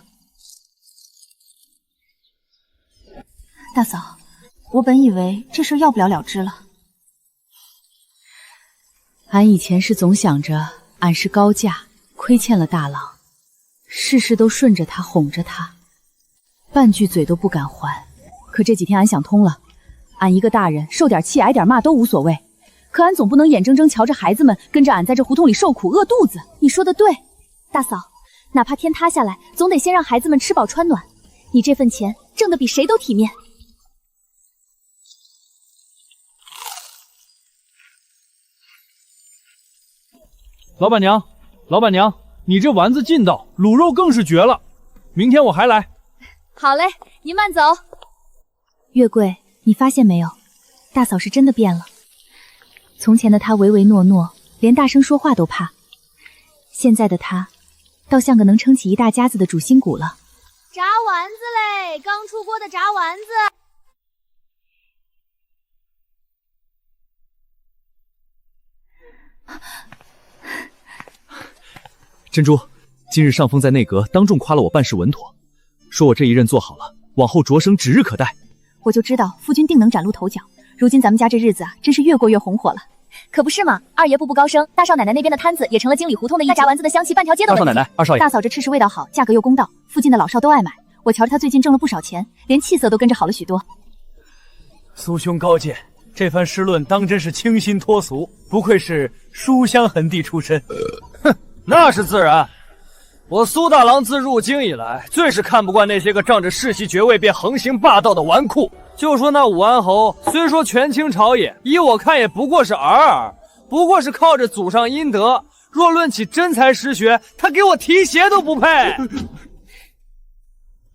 S1: 大嫂，我本以为这事要不了了之了。
S2: 俺以前是总想着俺是高价，亏欠了大郎，事事都顺着他，哄着他，半句嘴都不敢还。可这几天俺想通了，俺一个大人，受点气挨点骂都无所谓，可俺总不能眼睁睁瞧着孩子们跟着俺在这胡同里受苦饿肚子。
S1: 你说的对，大嫂，哪怕天塌下来，总得先让孩子们吃饱穿暖。你这份钱挣得比谁都体面。
S3: 老板娘，老板娘，你这丸子劲道，卤肉更是绝了，明天我还来。
S2: 好嘞，您慢走。
S1: 月桂，你发现没有，大嫂是真的变了。从前的她唯唯诺诺，连大声说话都怕，现在的她倒像个能撑起一大家子的主心骨了。
S4: 炸丸子嘞，刚出锅的炸丸子。
S3: 珍珠，今日上峰在内阁当众夸了我办事稳妥，说我这一任做好了，往后擢升指日可待。
S1: 我就知道夫君定能崭露头角，如今咱们家这日子啊，真是越过越红火了。
S4: 可不是嘛，二爷步步高升，大少奶奶那边的摊子也成了经理胡同的一炸丸子的香气半条街都闻。
S3: 大少奶奶，二少爷，
S1: 大嫂这吃食味道好，价格又公道，附近的老少都爱买。我瞧着她最近挣了不少钱，连气色都跟着好了许多。
S5: 苏兄高见，这番诗论当真是清新脱俗，不愧是书香痕地出身。
S3: 哼，那是自然。我苏大郎自入京以来，最是看不惯那些个仗着世袭爵位便横行霸道的纨绔。就说那武安侯，虽说权倾朝野，依我看也不过是尔，不过是靠着祖上阴德。若论起真才实学，他给我提鞋都不配。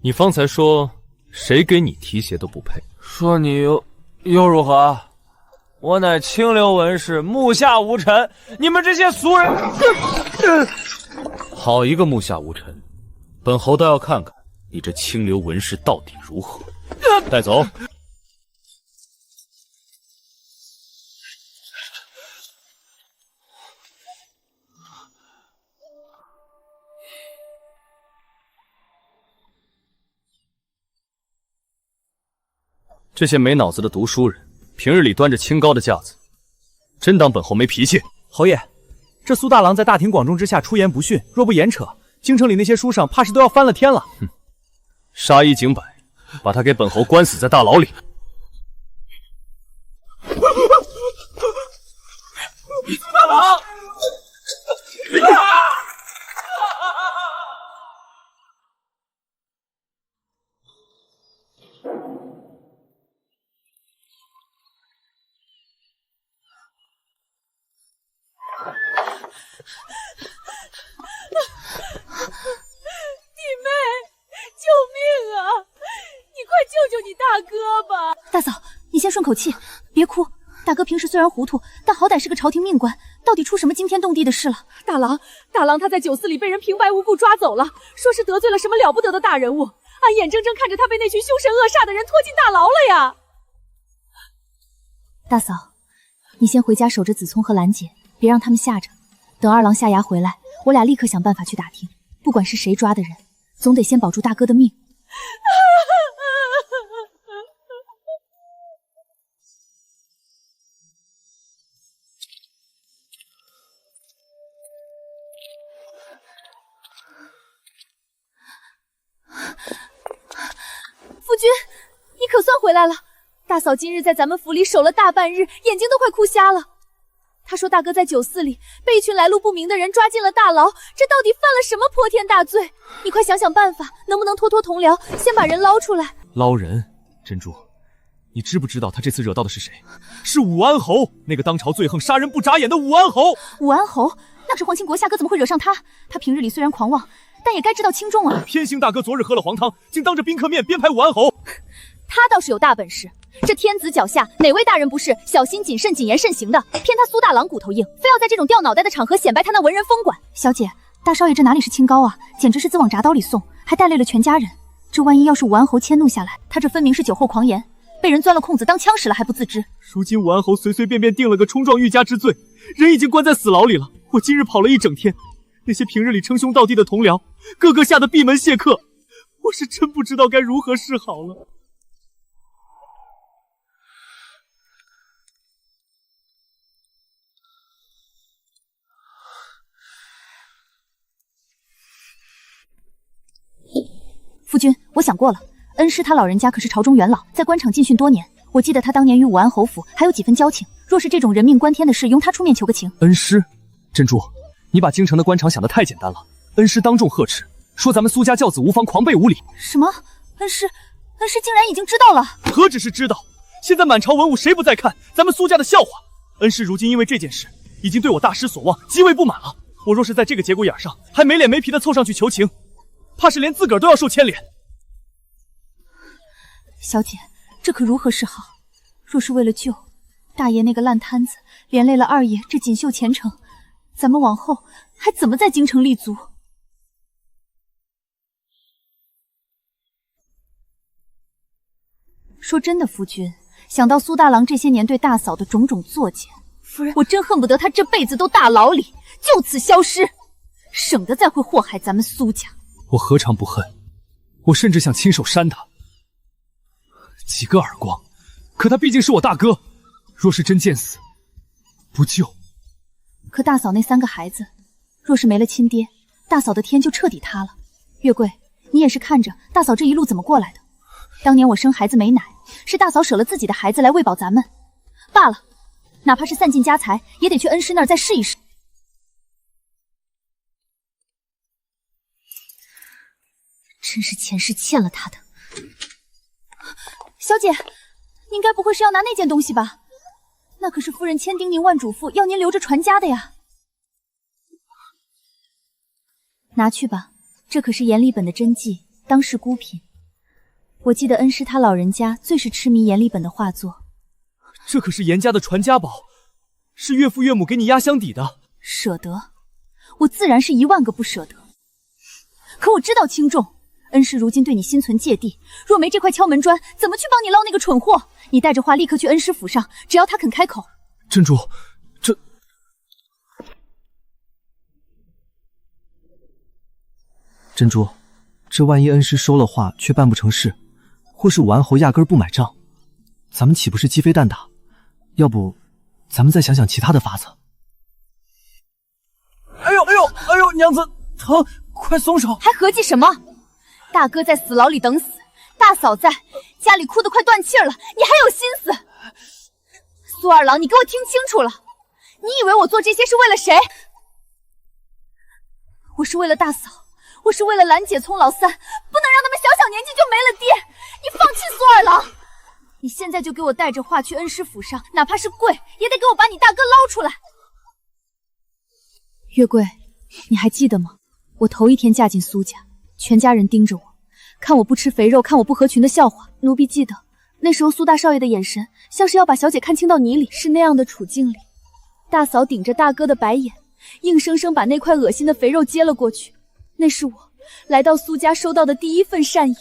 S9: 你方才说谁给你提鞋都不配？
S3: 说你又如何？我乃清流文士，目下无尘。你们这些俗人，
S9: 好一个目下无尘！本侯倒要看看你这清流文士到底如何。带走。
S3: 这些没脑子的读书人，平日里端着清高的架子，真当本侯没脾气？
S5: 侯爷，这苏大郎在大庭广众之下出言不逊，若不严惩，京城里那些书生怕是都要翻了天了。
S3: 哼，杀一儆百，把他给本侯关死在大牢里。苏大郎！
S2: 大嫂，你先顺口气，别哭。大哥平时虽然糊涂，但好歹是个朝廷命官，到底出什么惊天动地的事了？
S8: 大郎他在酒肆里被人平白无故抓走了，说是得罪了什么了不得的大人物，俺眼睁睁看着他被那群凶神恶煞的人拖进大牢了呀！
S1: 大嫂，你先回家守着子聪和兰姐，别让他们吓着。等二郎下衙回来，我俩立刻想办法去打听，不管是谁抓的人，总得先保住大哥的命。
S8: 夫君，你可算回来了。大嫂今日在咱们府里守了大半日，眼睛都快哭瞎了。她说大哥在酒肆里被一群来路不明的人抓进了大牢，这到底犯了什么泼天大罪？你快想想办法，能不能拖拖同僚，先把人捞出来？
S3: 捞人？珍珠，你知不知道他这次惹到的是谁？是武安侯，那个当朝最横、杀人不眨眼的武安侯。
S2: 武安侯？那是皇亲国下，哥怎么会惹上他？他平日里虽然狂妄，但也该知道轻重啊！
S3: 偏心大哥昨日喝了黄汤，竟当着宾客面编排武安侯。
S4: 他倒是有大本事，这天子脚下哪位大人不是小心谨慎、谨言慎行的？偏他苏大郎骨头硬，非要在这种掉脑袋的场合显摆他那文人风管。
S2: 小姐，大少爷这哪里是清高啊，简直是自往铡刀里送，还带累了全家人。这万一要是武安侯迁怒下来，他这分明是酒后狂言，被人钻了空子当枪使了还不自知。
S3: 如今武安侯随随便便定了个冲撞御家之罪，人已经关在死牢里了。我今日跑了一整天，那些平日里称兄道弟的同僚，个个吓得闭门谢客，我是真不知道该如何是好了。
S2: 夫君，我想过了，恩师他老人家可是朝中元老，在官场进训多年，我记得他当年与武安侯府还有几分交情。若是这种人命关天的事，由他出面求个情。
S3: 恩师，珍珠，你把京城的官场想得太简单了。恩师当众呵斥，说咱们苏家教子无方狂悖无礼。
S2: 什么？恩师竟然已经知道了？
S3: 何止是知道，现在满朝文武谁不在看咱们苏家的笑话？恩师如今因为这件事，已经对我大失所望，极为不满了。我若是在这个节骨眼上还没脸没皮的凑上去求情，怕是连自个儿都要受牵连。
S2: 小姐，这可如何是好？若是为了救大爷那个烂摊子，连累了二爷这锦绣前程，咱们往后还怎么在京城立足？说真的，夫君，想到苏大郎这些年对大嫂的种种作践，夫人，我真恨不得他这辈子都大牢里，就此消失，省得再会祸害咱们苏家。
S3: 我何尝不恨？我甚至想亲手扇他几个耳光，可他毕竟是我大哥，若是真见死，不救。
S2: 可大嫂那3个孩子，若是没了亲爹，大嫂的天就彻底塌了。月桂，你也是看着大嫂这一路怎么过来的。当年我生孩子没奶，是大嫂舍了自己的孩子来喂饱咱们。罢了，哪怕是散尽家财，也得去恩师那儿再试一试。真是前世欠了他的。小姐，您该不会是要拿那件东西吧？那可是夫人千叮咛万嘱咐，要您留着传家的呀。拿去吧，这可是阎立本的真迹，当世孤品。我记得恩师他老人家最是痴迷阎立本的画作。
S3: 这可是严家的传家宝，是岳父岳母给你压箱底的。
S2: 舍得？我自然是10000个不舍得。可我知道轻重，恩师如今对你心存芥蒂，若没这块敲门砖，怎么去帮你捞那个蠢货？你带着话立刻去恩师府上，只要他肯开口。
S3: 珍珠，
S7: 珍珠，这万一恩师收了话却办不成事，或是武安侯压根不买账，咱们岂不是鸡飞蛋打？要不，咱们再想想其他的法子。
S3: 哎呦，娘子疼，快松手！
S2: 还合计什么？大哥在死牢里等死，大嫂在家里哭得快断气了，你还有心思？苏二郎，你给我听清楚了，你以为我做这些是为了谁？我是为了大嫂，我是为了兰姐、葱老三，不能让他们小年纪就没了爹。你放弃苏二郎，你现在就给我带着话去恩师府上，哪怕是跪，也得给我把你大哥捞出来。月桂，你还记得吗？我头一天嫁进苏家，全家人盯着我，看我不吃肥肉，看我不合群的笑话。奴婢记得那时候苏大少爷的眼神像是要把小姐看清到泥里，是那样的处境里，大嫂顶着大哥的白眼，硬生生把那块恶心的肥肉接了过去。那是我来到苏家收到的第一份善意。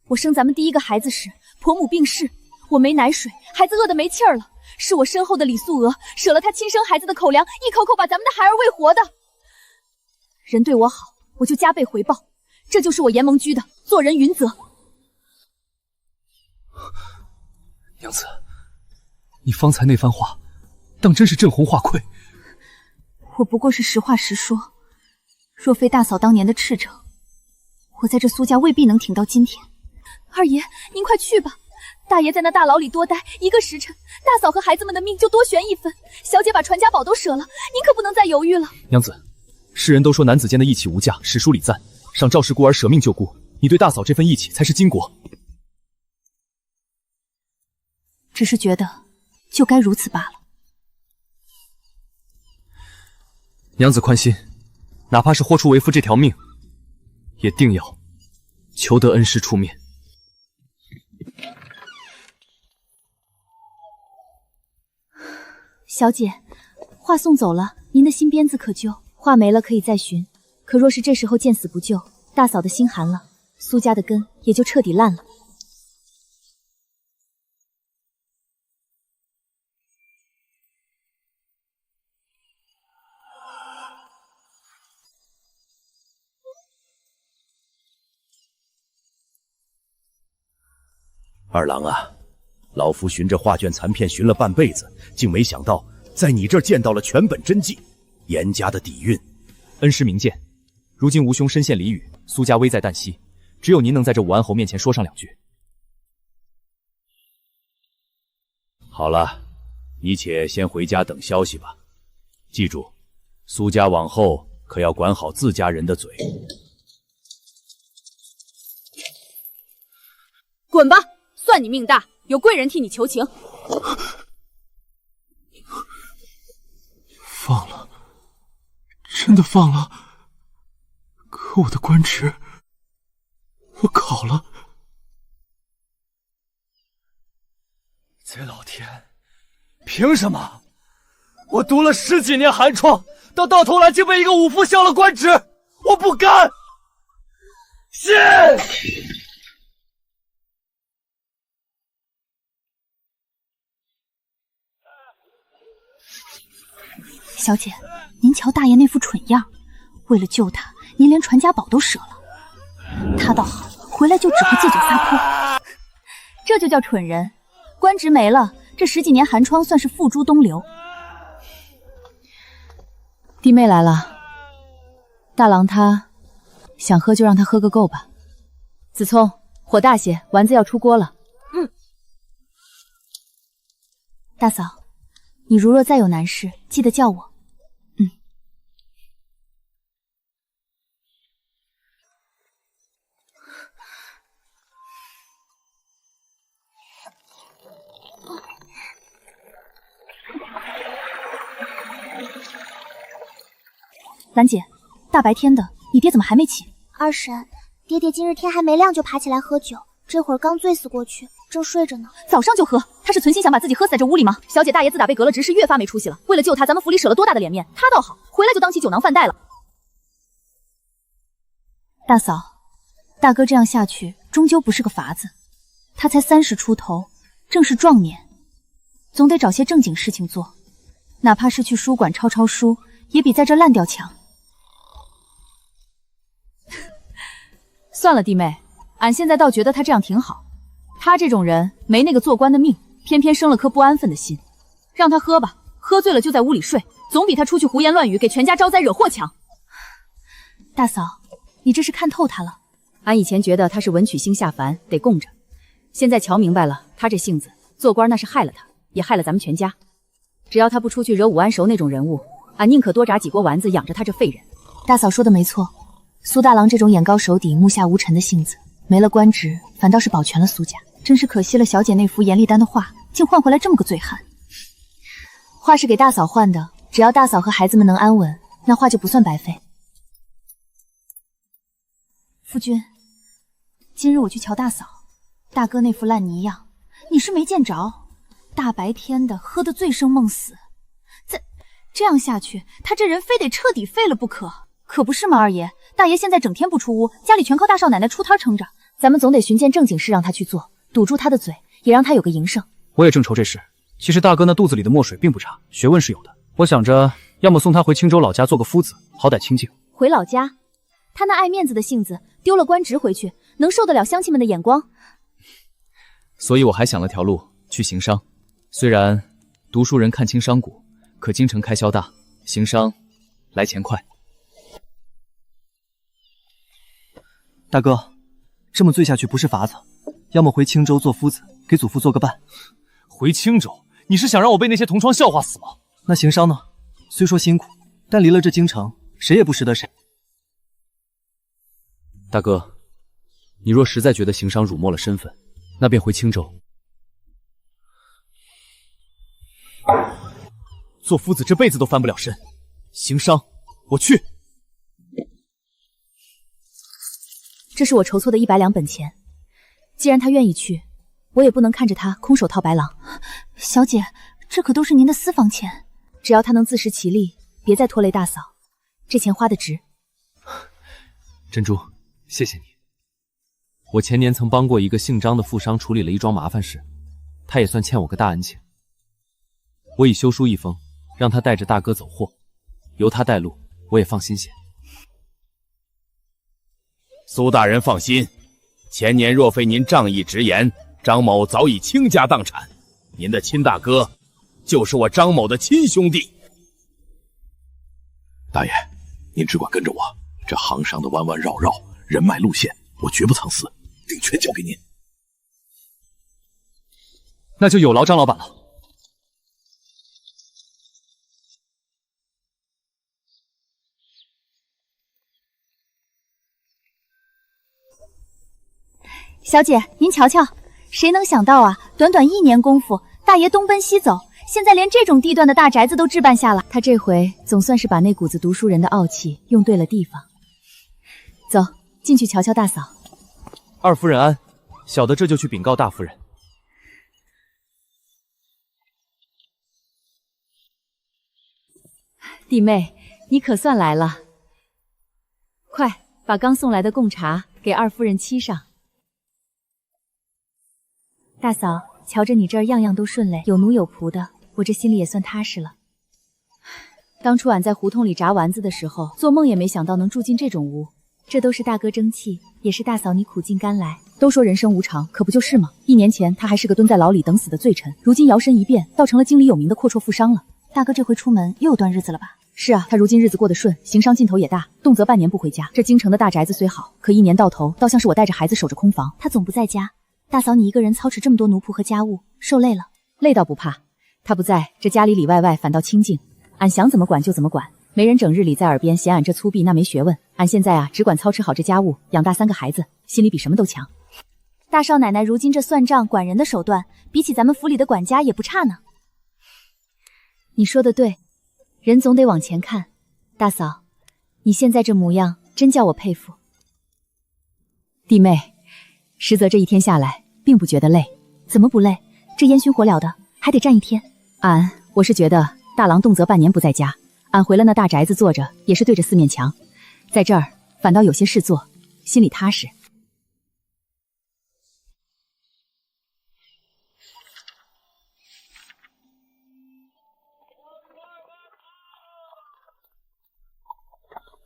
S2: 我生咱们第一个孩子时，婆母病逝，我没奶水，孩子饿得没气儿了，是我身后的李素娥舍了她亲生孩子的口粮，一口口把咱们的孩儿喂活的。人对我好，我就加倍回报，这就是我严蒙居的做人原则。
S3: 娘子，你方才那番话，当真是镇红画聩。
S2: 我不过是实话实说，若非大嫂当年的赤诚，我在这苏家未必能挺到今天。二爷，您快去吧，大爷在那大牢里多待1个时辰，大嫂和孩子们的命就多悬1分。小姐把传家宝都舍了，您可不能再犹豫了。
S3: 娘子，世人都说男子间的义气无价，史书里赞，赏赵氏孤儿舍命救孤，你对大嫂这份义气才是巾帼。
S2: 只是觉得就该如此罢了。
S3: 娘子宽心，哪怕是豁出为夫这条命，也定要求得恩师出面。
S2: 小姐，话送走了，您的新鞭子可就？话没了可以再寻，可若是这时候见死不救，大嫂的心寒了，苏家的根也就彻底烂了。
S5: 二郎啊，老夫寻这画卷残片寻了半辈子，竟没想到在你这儿见到了全本真迹，严家的底蕴。
S3: 恩师明鉴，如今吴兄身陷囹圄，苏家危在旦夕，只有您能在这武安侯面前说上2句。
S5: 好了，你且先回家等消息吧。记住，苏家往后可要管好自家人的嘴。
S8: 滚吧！算你命大，有贵人替你求情。
S10: 放了，真的放了。可我的官职，我考了。
S3: 贼老天，凭什么？我读了10几年寒窗，到头来竟被一个武夫削了官职，我不干！信！
S2: 小姐，您瞧大爷那副蠢样，为了救他，您连传家宝都舍了。他倒好，回来就只会借酒撒泼，这就叫蠢人。官职没了，这10几年寒窗算是付诸东流。
S1: 弟妹来了，大郎他想喝就让他喝个够吧。
S2: 子聪，火大些，丸子要出锅了。
S1: 大嫂，你如若再有难事，记得叫我。
S2: 兰姐，大白天的，你爹怎么还没起？
S6: 二婶，爹爹今日天还没亮就爬起来喝酒，这会儿刚醉死过去，正睡着呢。
S2: 早上就喝，他是存心想把自己喝死在这屋里吗？小姐大爷自打被革了职，是越发没出息了。为了救他，咱们府里舍了多大的脸面，他倒好，回来就当起酒囊饭袋了。
S1: 大嫂，大哥这样下去，终究不是个法子。他才30出头，正是壮年，总得找些正经事情做，哪怕是去书馆抄书，也比在这烂掉强。
S2: 算了，弟妹，俺现在倒觉得他这样挺好。他这种人没那个做官的命，偏偏生了颗不安分的心。让他喝吧，喝醉了就在屋里睡，总比他出去胡言乱语，给全家招灾惹祸强。
S1: 大嫂，你这是看透他了。
S2: 俺以前觉得他是文曲星下凡，得供着，现在瞧明白了，他这性子，做官那是害了他，也害了咱们全家。只要他不出去惹武安熟那种人物，俺宁可多炸几锅丸子养着他这废人。
S1: 大嫂说的没错，苏大郎这种眼高手底、目下无尘的性子，没了官职，反倒是保全了苏家。真是可惜了小姐那副严厉丹的话，竟换回来这么个醉汉。话是给大嫂换的，只要大嫂和孩子们能安稳，那话就不算白费。夫君，今日我去瞧大嫂，大哥那副烂泥样，你是没见着？大白天的喝得醉生梦死，这样下去，他这人非得彻底废了不可。可不是吗，二爷？大爷现在整天不出屋，家里全靠大少奶奶出摊撑着，咱们总得寻件正经事让他去做，堵住他的嘴，也让他有个营生。
S3: 我也正愁这事。其实大哥那肚子里的墨水并不差，学问是有的。我想着，要么送他回青州老家做个夫子，好歹清静。
S4: 回老家？他那爱面子的性子，丢了官职回去，能受得了乡亲们的眼光？
S3: 所以我还想了条路，去行商。虽然读书人看清商贾，可京城开销大，行商来钱快。
S7: 大哥，这么醉下去不是法子，要么回青州做夫子，给祖父做个伴。
S3: 回青州？你是想让我被那些同窗笑话死吗？
S7: 那行商呢？虽说辛苦，但离了这京城，谁也不识得谁。
S3: 大哥，你若实在觉得行商辱没了身份，那便回青州。做夫子这辈子都翻不了身，行商我去。
S1: 这是我筹措的100两本钱，既然他愿意去，我也不能看着他空手套白狼。小姐，这可都是您的私房钱，只要他能自食其力，别再拖累大嫂，这钱花得值。
S3: 珍珠，谢谢你。我前年曾帮过一个姓张的富商处理了一桩麻烦事，他也算欠我个大恩情。我已修书一封，让他带着大哥走货，由他带路，我也放心些。
S5: 苏大人放心，前年若非您仗义直言，张某早已倾家荡产。您的亲大哥，就是我张某的亲兄弟。
S10: 大爷，您只管跟着我，这行商的弯弯绕绕，人脉路线，我绝不藏私，定全交给您。
S3: 那就有劳张老板了。
S1: 小姐，您瞧瞧，谁能想到啊，短短1年功夫，大爷东奔西走，现在连这种地段的大宅子都置办下了。他这回总算是把那股子读书人的傲气用对了地方。走，进去瞧瞧大嫂。
S3: 二夫人安，小的这就去禀告大夫人。
S2: 弟妹，你可算来了，快把刚送来的贡茶给二夫人沏上。
S1: 大嫂，瞧着你这儿样样都顺利，有奴有仆的，我这心里也算踏实了。
S2: 当初俺在胡同里炸丸子的时候，做梦也没想到能住进这种屋。
S1: 这都是大哥争气，也是大嫂你苦尽甘来。
S2: 都说人生无常，可不就是吗？1年前他还是个蹲在牢里等死的罪臣，如今摇身一变，倒成了京里有名的阔绰富商了。
S1: 大哥这回出门又有段日子了吧？
S2: 是啊，他如今日子过得顺，行商劲头也大，动辄半年不回家。这京城的大宅子虽好，可一年到头倒像是我带着孩子守着空房。
S1: 他总不在家，大嫂你一个人操持这么多奴仆和家务，受累了？
S2: 累倒不怕，他不在，这家里外外反倒清静，俺想怎么管就怎么管，没人整日里在耳边嫌俺这粗鄙那没学问。俺现在啊，只管操持好这家务，养大3个孩子，心里比什么都强。
S1: 大少奶奶如今这算账管人的手段，比起咱们府里的管家也不差呢。你说的对，人总得往前看。大嫂，你现在这模样，真叫我佩服。
S2: 弟妹，实则这一天下来，并不觉得累。
S1: 怎么不累？这烟熏火燎的，还得站一天。
S2: 我是觉得大郎动辄半年不在家，俺回了那大宅子坐着，也是对着4面墙，在这儿反倒有些事做，心里踏实。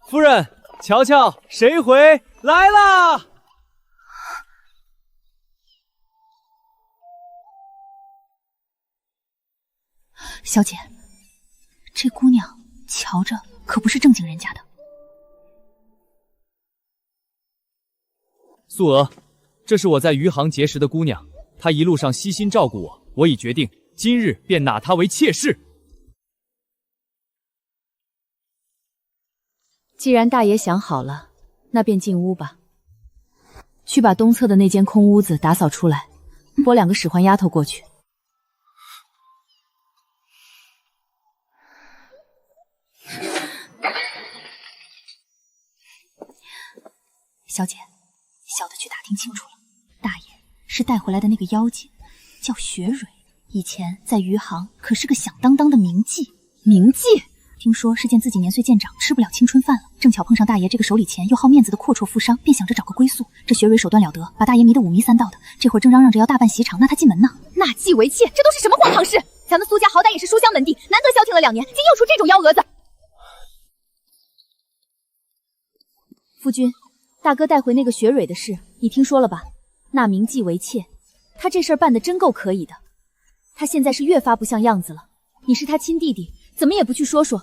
S3: 夫人，瞧瞧，谁回来啦？
S1: 小姐，这姑娘瞧着可不是正经人家的。
S3: 素娥，这是我在余杭结识的姑娘，她一路上悉心照顾我，我已决定今日便纳她为妾室。
S2: 既然大爷想好了，那便进屋吧。去把东侧的那间空屋子打扫出来，拨2个使唤丫头过去。
S1: 小姐，小的去打听清楚了，大爷是带回来的那个妖精，叫雪蕊，以前在余杭可是个响当当的名妓。
S2: 名妓？
S1: 听说是见自己年岁渐长，吃不了青春饭了，正巧碰上大爷这个手里钱又好面子的阔绰富商，便想着找个归宿。这雪蕊手段了得，把大爷迷得五迷三道的，这会儿正嚷嚷着要大办喜场，纳他进门呢。
S8: 纳妓为妾，这都是什么荒唐事？咱们苏家好歹也是书香门第，难得消停了2年，竟又出这种幺蛾子。
S1: 夫君，大哥带回那个雪蕊的事，你听说了吧？纳名妓为妾，他这事儿办得真够可以的。他现在是越发不像样子了。你是他亲弟弟，怎么也不去说说？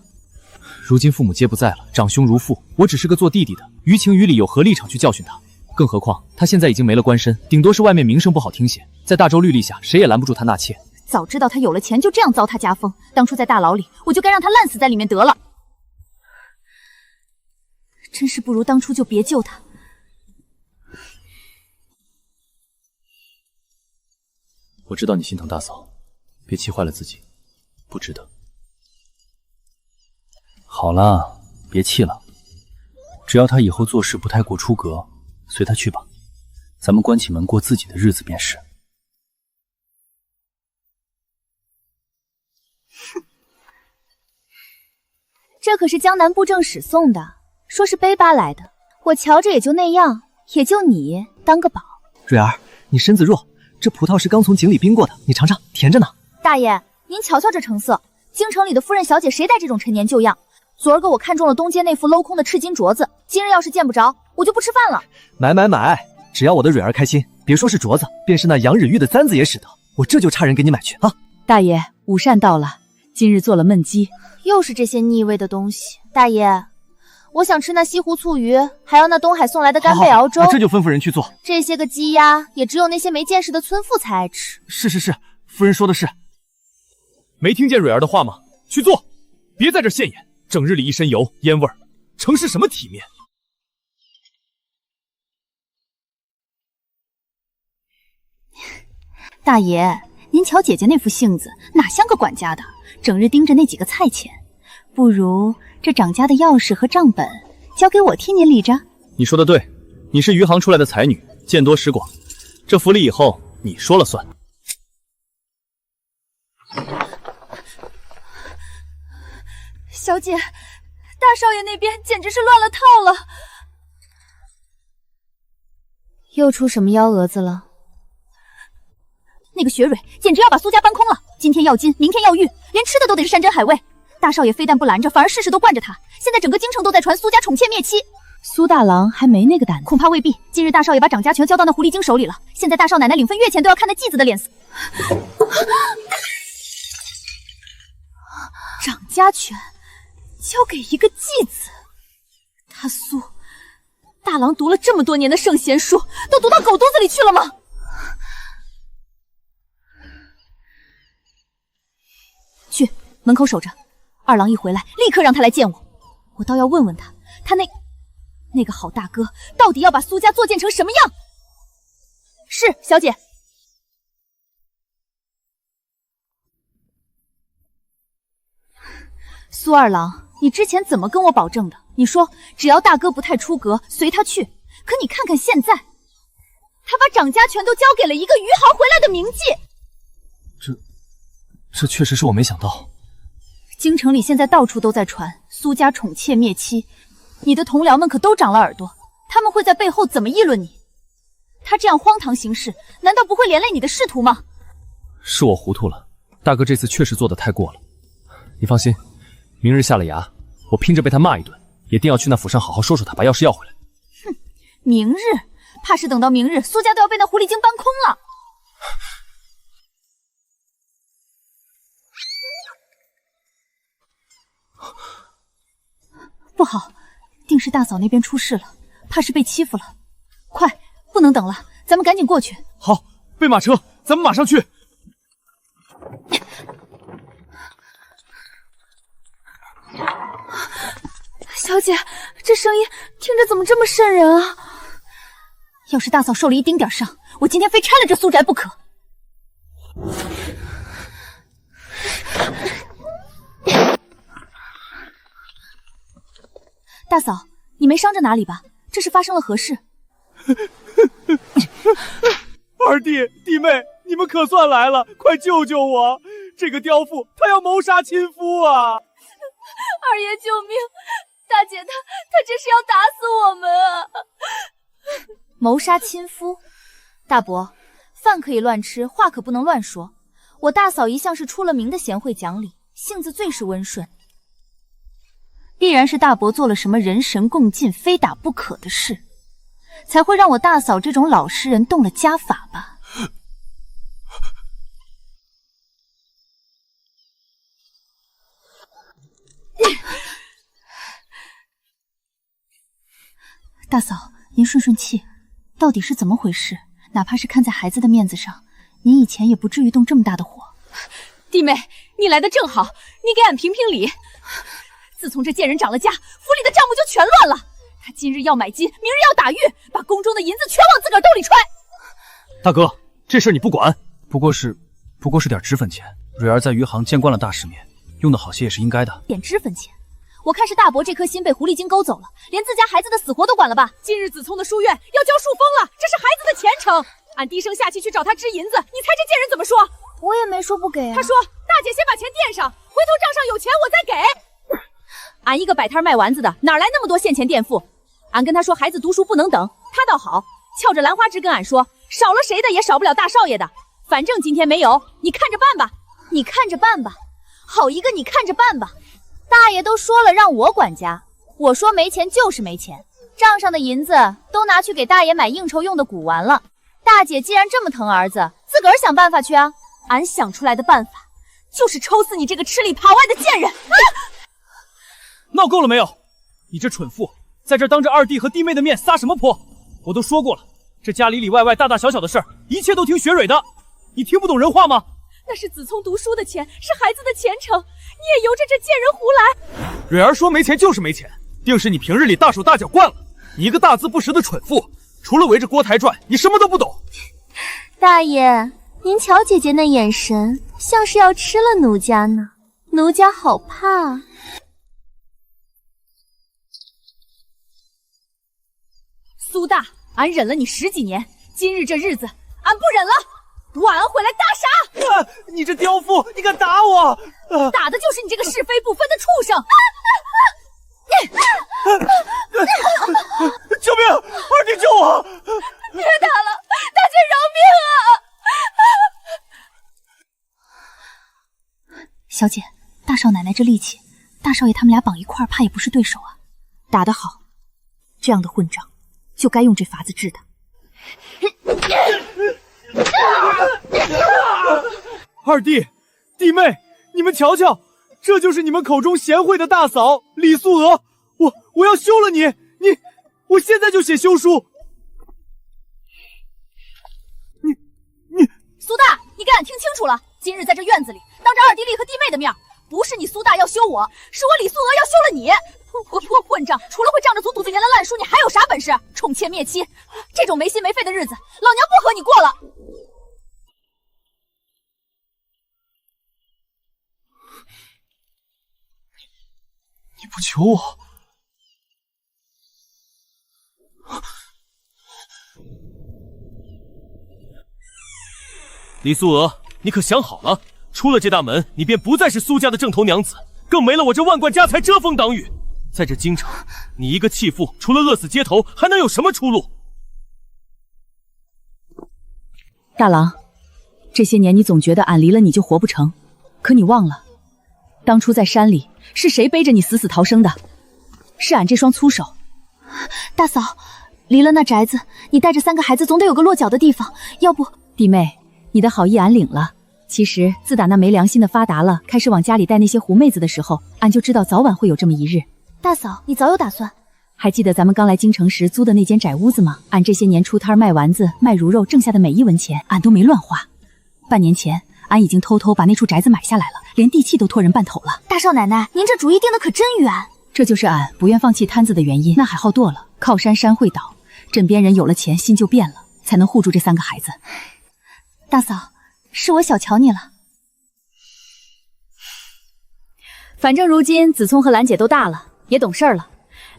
S3: 如今父母皆不在了，长兄如父，我只是个做弟弟的，于情于理有何立场去教训他？更何况他现在已经没了官身，顶多是外面名声不好听些，在大周律例下，谁也拦不住他纳妾。
S1: 早知道他有了钱就这样糟蹋家风，当初在大牢里，我就该让他烂死在里面得了。真是不如当初就别救他。
S3: 我知道你心疼大嫂，别气坏了自己，不值得。好了，别气了，只要他以后做事不太过出格，随他去吧，咱们关起门过自己的日子便是。
S1: 哼，这可是江南布政使送的，说是背巴来的，我瞧着也就那样，也就你当个宝。
S7: 蕊儿，你身子弱，这葡萄是刚从井里冰过的，你尝尝，甜着呢。
S1: 大爷，您瞧瞧这成色，京城里的夫人小姐谁带这种陈年旧样？昨儿个我看中了东街那副镂空的赤金镯子，今日要是见不着，我就不吃饭了。
S7: 买，只要我的蕊儿开心，别说是镯子，便是那杨芷玉的簪子也使得，我这就差人给你买去啊。
S2: 大爷，午膳到了，今日做了焖鸡，
S1: 又是这些腻味的东西。大爷，我想吃那西湖醋鱼，还要那东海送来的干贝熬粥。
S7: 我这就吩咐人去做。
S1: 这些个鸡鸭，也只有那些没见识的村妇才爱吃。
S7: 是，夫人说的是。
S3: 没听见蕊儿的话吗？去做，别在这现眼，整日里一身油烟味儿，成是什么体面？
S1: 大爷，您瞧姐姐那副性子，哪像个管家的，整日盯着那几个菜钱，不如这掌家的钥匙和账本交给我替您理着。
S3: 你说的对，你是余杭出来的才女，见多识广，这府里以后你说了算。
S8: 小姐，大少爷那边简直是乱了套了。
S1: 又出什么幺蛾子了？
S8: 那个雪蕊简直要把苏家搬空了，今天要金，明天要玉，连吃的都得是山珍海味。大少爷非但不拦着，反而事事都惯着他。现在整个京城都在传苏家宠妾灭妻。
S2: 苏大郎还没那个胆子，
S8: 恐怕未必。今日大少爷把掌家全交到那狐狸精手里了，现在大少奶奶领分月钱都要看那继子的脸色。掌家拳交给一个继子，他苏大郎读了这么多年的圣贤书，都读到狗肚子里去了吗？去门口守着，二郎一回来，立刻让他来见我。我倒要问问他，他那个好大哥到底要把苏家作践成什么样？是，小姐。苏二郎，你之前怎么跟我保证的？你说只要大哥不太出格，随他去。可你看看现在，他把掌家权都交给了一个余杭回来的名妓。
S3: 这确实是我没想到。
S8: 京城里现在到处都在传苏家宠妾灭妻，你的同僚们可都长了耳朵，他们会在背后怎么议论你？他这样荒唐行事，难道不会连累你的仕途吗？
S3: 是我糊涂了，大哥这次确实做得太过了。你放心，明日下了衙，我拼着被他骂一顿，也定要去那府上好好说说他，把钥匙要回来。
S8: 哼，明日？怕是等到明日，苏家都要被那狐狸精搬空了。不好，定是大嫂那边出事了，怕是被欺负了。快，不能等了，咱们赶紧过去。
S3: 好，备马车，咱们马上去。
S8: 小姐，这声音听着怎么这么瘆人啊？要是大嫂受了一丁点伤，我今天非拆了这苏宅不可。大嫂，你没伤着哪里吧？这是发生了何事？
S5: 二弟弟妹，你们可算来了，快救救我！这个刁妇她要谋杀亲夫啊！
S8: 二爷救命！大姐她这是要打死我们啊！谋杀亲夫？大伯，饭可以乱吃，话可不能乱说。我大嫂一向是出了名的贤惠讲理，性子最是温顺。必然是大伯做了什么人神共进、非打不可的事，才会让我大嫂这种老实人动了家法吧。大嫂，您顺顺气，到底是怎么回事？哪怕是看在孩子的面子上，您以前也不至于动这么大的火。弟妹，你来的正好，你给俺评评理。自从这贱人长了家，府里的账目就全乱了。他今日要买金，明日要打玉，把宫中的银子全往自个儿兜里揣。
S3: 大哥，这事你不管，不过是点脂粉钱。蕊儿在余杭见惯了大世面，用的好些也是应该的。
S8: 点脂粉钱？我看是大伯这颗心被狐狸精勾走了，连自家孩子的死活都管了吧？今日子聪的书院要交树封了，这是孩子的前程。俺低声下气去找他支银子，你猜这贱人怎么说？
S4: 我也没说不给啊。
S8: 他说：“大姐先把钱垫上，回头账上有钱我再给。”俺一个摆摊卖丸子的，哪来那么多现钱垫付？俺跟他说孩子读书不能等，他倒好，翘着兰花指跟俺说，少了谁的也少不了大少爷的。反正今天没有，你看着办吧。
S4: 你看着办吧，好一个你看着办吧！大爷都说了让我管家，我说没钱就是没钱，账上的银子都拿去给大爷买应酬用的古玩了。大姐既然这么疼儿子，自个儿想办法去啊！
S8: 俺想出来的办法就是抽死你这个吃里扒外的贱人！
S3: 闹够了没有？你这蠢妇，在这当着二弟和弟妹的面撒什么泼？我都说过了，这家里里外外大大小小的事儿，一切都听雪蕊的。你听不懂人话吗？
S8: 那是子聪读书的钱，是孩子的前程，你也由着这贱人胡来。
S3: 蕊儿说没钱就是没钱，定是你平日里大手大脚惯了。你一个大字不识的蠢妇，除了围着锅台转，你什么都不懂。
S4: 大爷，您瞧姐姐那眼神，像是要吃了奴家呢，奴家好怕。
S8: 苏大，俺忍了你10几年，今日这日子，俺不忍了。晚安回来大杀！
S7: 你这刁妇，你敢打我！
S8: 打的就是你这个是非不分的畜生！
S7: 救命！二弟救我！
S8: 别打了，大姐饶命啊！小姐，大少奶奶这力气，大少爷他们俩绑一块儿，怕也不是对手啊。打得好，这样的混账就该用这法子治他。
S5: 二弟弟妹，你们瞧瞧，
S7: 这就是你们口中贤惠的大嫂李素娥，我要休了你！我现在就写休书！
S8: 苏大，你敢听清楚了？今日在这院子里，当着二弟弟和弟妹的面，不是你苏大要休我，是我李素娥要休了你！混账！除了会仗着祖祖宗言的烂书，你还有啥本事？宠妾灭妻，这种没心没肺的日子，老娘不和你过了！
S10: 你不求我，
S11: 李素娥，你可想好了？出了这大门，你便不再是苏家的正头娘子，更没了我这万贯家财遮风挡雨。在这京城，你一个弃妇，除了饿死街头，还能有什么出路？
S2: 大郎，这些年你总觉得俺离了你就活不成，可你忘了，当初在山里是谁背着你死死逃生的？是俺这双粗手。
S8: 大嫂，离了那宅子，你带着3个孩子总得有个落脚的地方，要不……
S2: 弟妹，你的好意俺领了。其实自打那没良心的发达了，开始往家里带那些狐妹子的时候，俺就知道早晚会有这么一日。
S8: 大嫂，你早有打算。
S2: 还记得咱们刚来京城时租的那间窄屋子吗？俺这些年出摊卖丸子、卖乳肉，挣下的每一文钱，俺都没乱花。半年前，俺已经偷偷把那处宅子买下来了，连地契都托人办妥了。
S8: 大少奶奶，您这主意定的可真远。
S2: 这就是俺不愿放弃摊子的原因。那海浩堕了，靠山山会倒，枕边人有了钱，心就变了，才能护住这3个孩子。
S8: 大嫂，是我小瞧你了。
S2: 反正如今子聪和兰姐都大了，也懂事儿了，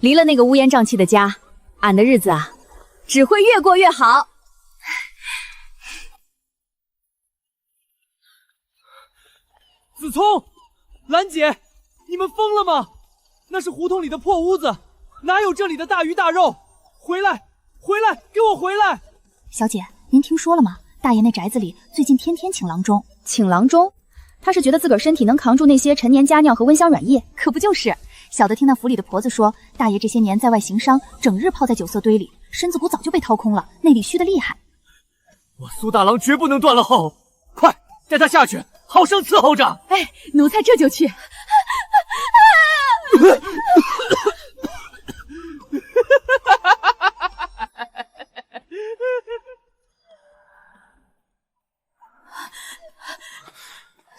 S2: 离了那个乌烟瘴气的家，俺的日子啊，只会越过越好。
S7: 子聪，兰姐，你们疯了吗？那是胡同里的破屋子，哪有这里的大鱼大肉？回来，回来，给我回来！
S8: 小姐，您听说了吗？大爷那宅子里最近天天请郎中。
S2: 请郎中？他是觉得自个儿身体能扛住那些陈年佳酿和温香软液？
S8: 可不就是。小的听那府里的婆子说，大爷这些年在外行商，整日泡在酒色堆里，身子骨早就被掏空了，内里虚的厉害。
S7: 我苏大郎绝不能断了后，快带他下去，好生伺候着。
S2: 哎，奴才这就去。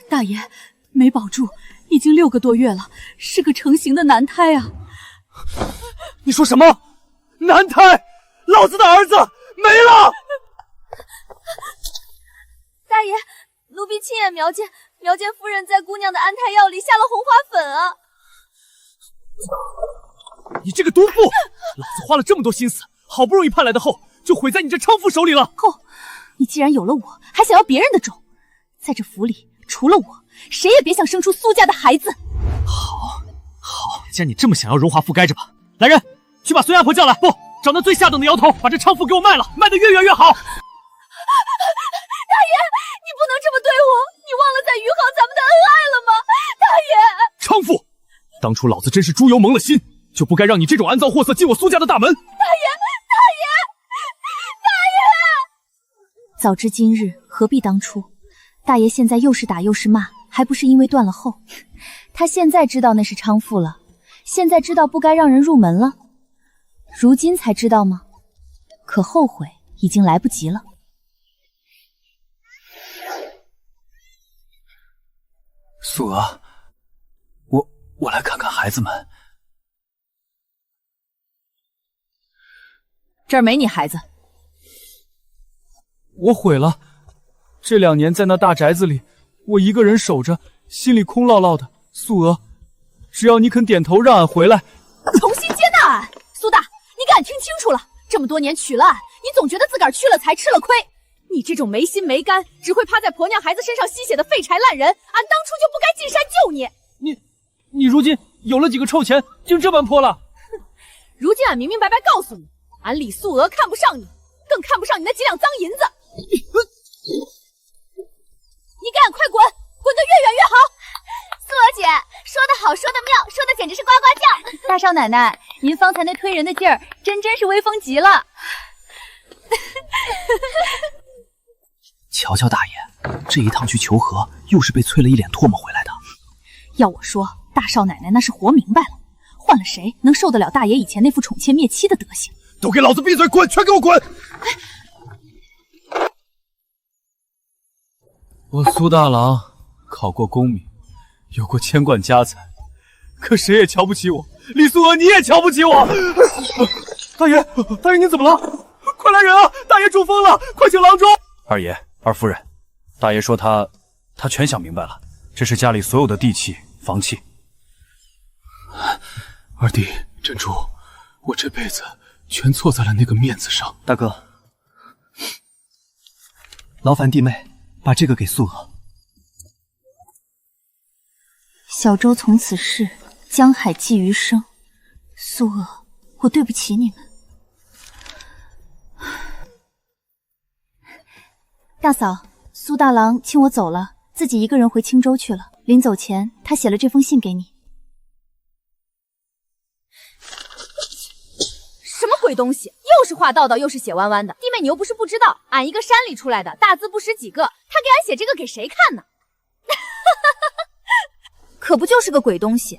S2: 大爷没保住，已经6个多月了，是个成型的男胎啊！
S7: 你说什么？男胎？老子的儿子没了！
S8: 大爷，奴婢亲眼瞄见夫人在姑娘的安胎药里下了红花粉啊！
S7: 你这个毒妇！老子花了这么多心思，好不容易盼来的后，就毁在你这娼妇手里了。
S8: 后，你既然有了我，还想要别人的种，在这府里除了我，谁也别想生出苏家的孩子。
S7: 好，既然你这么想要荣华富，该着吧。来人，去把孙丫婆叫来。不，找那最下等的摇头，把这娼妇给我卖了，卖得越远越好。大
S8: 爷，你不能这么对我，你忘了在余杭咱们的恩爱了吗？大爷，
S7: 娼妇，当初老子真是猪油蒙了心，就不该让你这种肮脏货色进我苏家的大门。大
S8: 爷！
S1: 早知今日，何必当初？大爷现在又是打又是骂，还不是因为断了后？他现在知道那是娼妇了，现在知道不该让人入门了，如今才知道吗？可后悔已经来不及了。
S10: 素娥，我来看看孩子们。
S2: 这儿没你孩子。
S3: 我悔了，这2年在那大宅子里，我一个人守着，心里空落落的。素娥，只要你肯点头让俺回来，
S8: 重新接纳俺。苏大，你敢听清楚了？这么多年娶了俺，你总觉得自个儿去了财吃了亏。你这种没心没肝，只会趴在婆娘孩子身上吸血的废柴烂人，俺当初就不该进山救你。
S3: 你如今有了几个臭钱，竟这般泼了。
S8: 哼，如今俺明明白白告诉你，俺李素娥看不上你，更看不上你那几两脏银子。你给俺快滚，滚得越远越好！
S6: 素娥姐说得好，说得妙，说的简直是呱呱叫。
S1: 大少奶奶，您方才那推人的劲儿，真是威风极了。
S7: 瞧瞧大爷，这一趟去求和，又是被啐了一脸唾沫回来的。
S2: 要我说，大少奶奶那是活明白了，换了谁能受得了大爷以前那副宠妾灭妻的德行？
S5: 都给老子闭嘴，滚！全给我滚！
S3: 我苏大郎考过功名，有过千贯家财，可谁也瞧不起我。李素娥，你也瞧不起我。大爷，大爷您怎么了？快来人啊！大爷中风了，快请郎中。
S5: 二爷、二夫人，大爷说他全想明白了，这是家里所有的地契、房契。
S10: 二弟，珍珠，我这辈子全错在了那个面子上。
S7: 大哥，劳烦弟妹把这个给素娥。
S2: 小舟从此逝，江海寄余生。苏娥，我对不起你们。大嫂，苏大郎请我走了，自己一个人回青州去了。临走前，他写了这封信给你。
S8: 什么鬼东西？又是画道道，又是写弯弯的。弟妹，你又不是不知道，俺一个山里出来的，大字不识几个，他给俺写这个给谁看呢？
S2: 可不就是个鬼东西。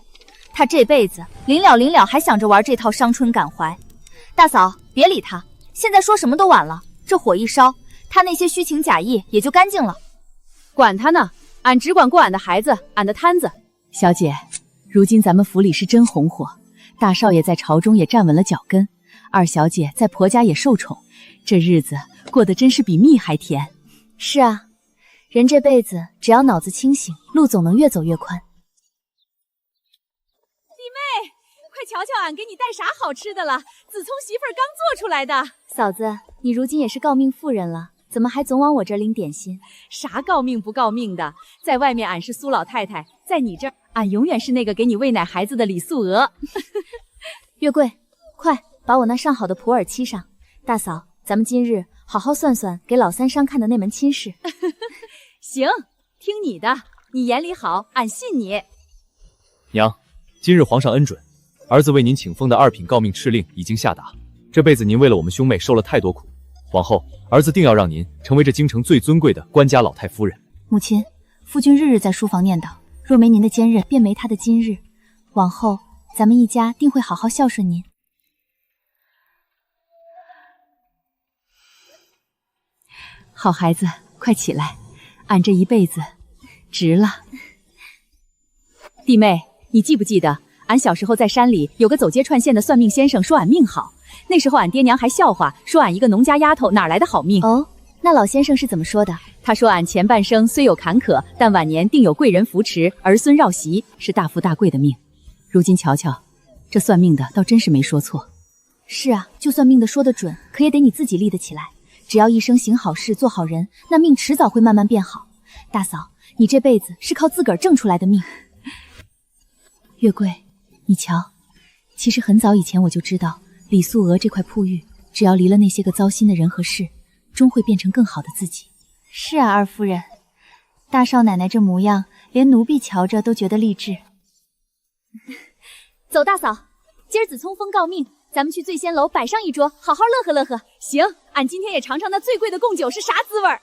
S2: 他这辈子临了还想着玩这套伤春感怀。大嫂，别理他，现在说什么都晚了。这火一烧，他那些虚情假意也就干净了。
S8: 管他呢，俺只管过俺的孩子，俺的摊子。
S1: 小姐，如今咱们府里是真红火，大少爷在朝中也站稳了脚跟，二小姐在婆家也受宠，这日子过得真是比蜜还甜。
S2: 是啊，人这辈子只要脑子清醒，路总能越走越宽。
S8: 快瞧瞧俺给你带啥好吃的了，子聪媳妇儿刚做出来的。
S2: 嫂子，你如今也是诰命妇人了，怎么还总往我这儿领点心？
S8: 啥诰命不诰命的，在外面俺是苏老太太，在你这儿俺永远是那个给你喂奶孩子的李素娥。
S2: 月桂，快把我那上好的普洱沏上。大嫂，咱们今日好好算算给老三商看的那门亲事。
S8: 行，听你的，你眼里好，俺信你。
S3: 娘，今日皇上恩准，儿子为您请封的2品诰命敕令已经下达。这辈子您为了我们兄妹受了太多苦，往后儿子定要让您成为这京城最尊贵的官家老太夫人。
S2: 母亲，夫君日日在书房念叨，若没您的坚韧，便没他的今日。往后咱们一家定会好好孝顺您。
S1: 好孩子，快起来，俺这一辈子值了。
S8: 弟妹，你记不记得俺小时候在山里有个走街串线的算命先生，说俺命好。那时候俺爹娘还笑话，说俺一个农家丫头哪来的好命。
S2: 哦，那老先生是怎么说的？
S8: 他说俺前半生虽有坎坷，但晚年定有贵人扶持，儿孙绕膝，
S1: 是大富大贵的命。如今瞧瞧，这算命的倒真是没说错。
S2: 是啊，就算命的说得准，可也得你自己立得起来。只要一生行好事，做好人，那命迟早会慢慢变好。大嫂，你这辈子是靠自个儿挣出来的命。月桂，你瞧，其实很早以前我就知道，李素娥这块璞玉，只要离了那些个糟心的人和事，终会变成更好的自己。是啊，二夫人，大少奶奶这模样，连奴婢瞧着都觉得励志。走，大嫂，今儿子聪封诰命，咱们去醉仙楼摆上一桌，好好乐呵乐呵。
S8: 行，俺今天也尝尝那最贵的贡酒是啥滋味儿。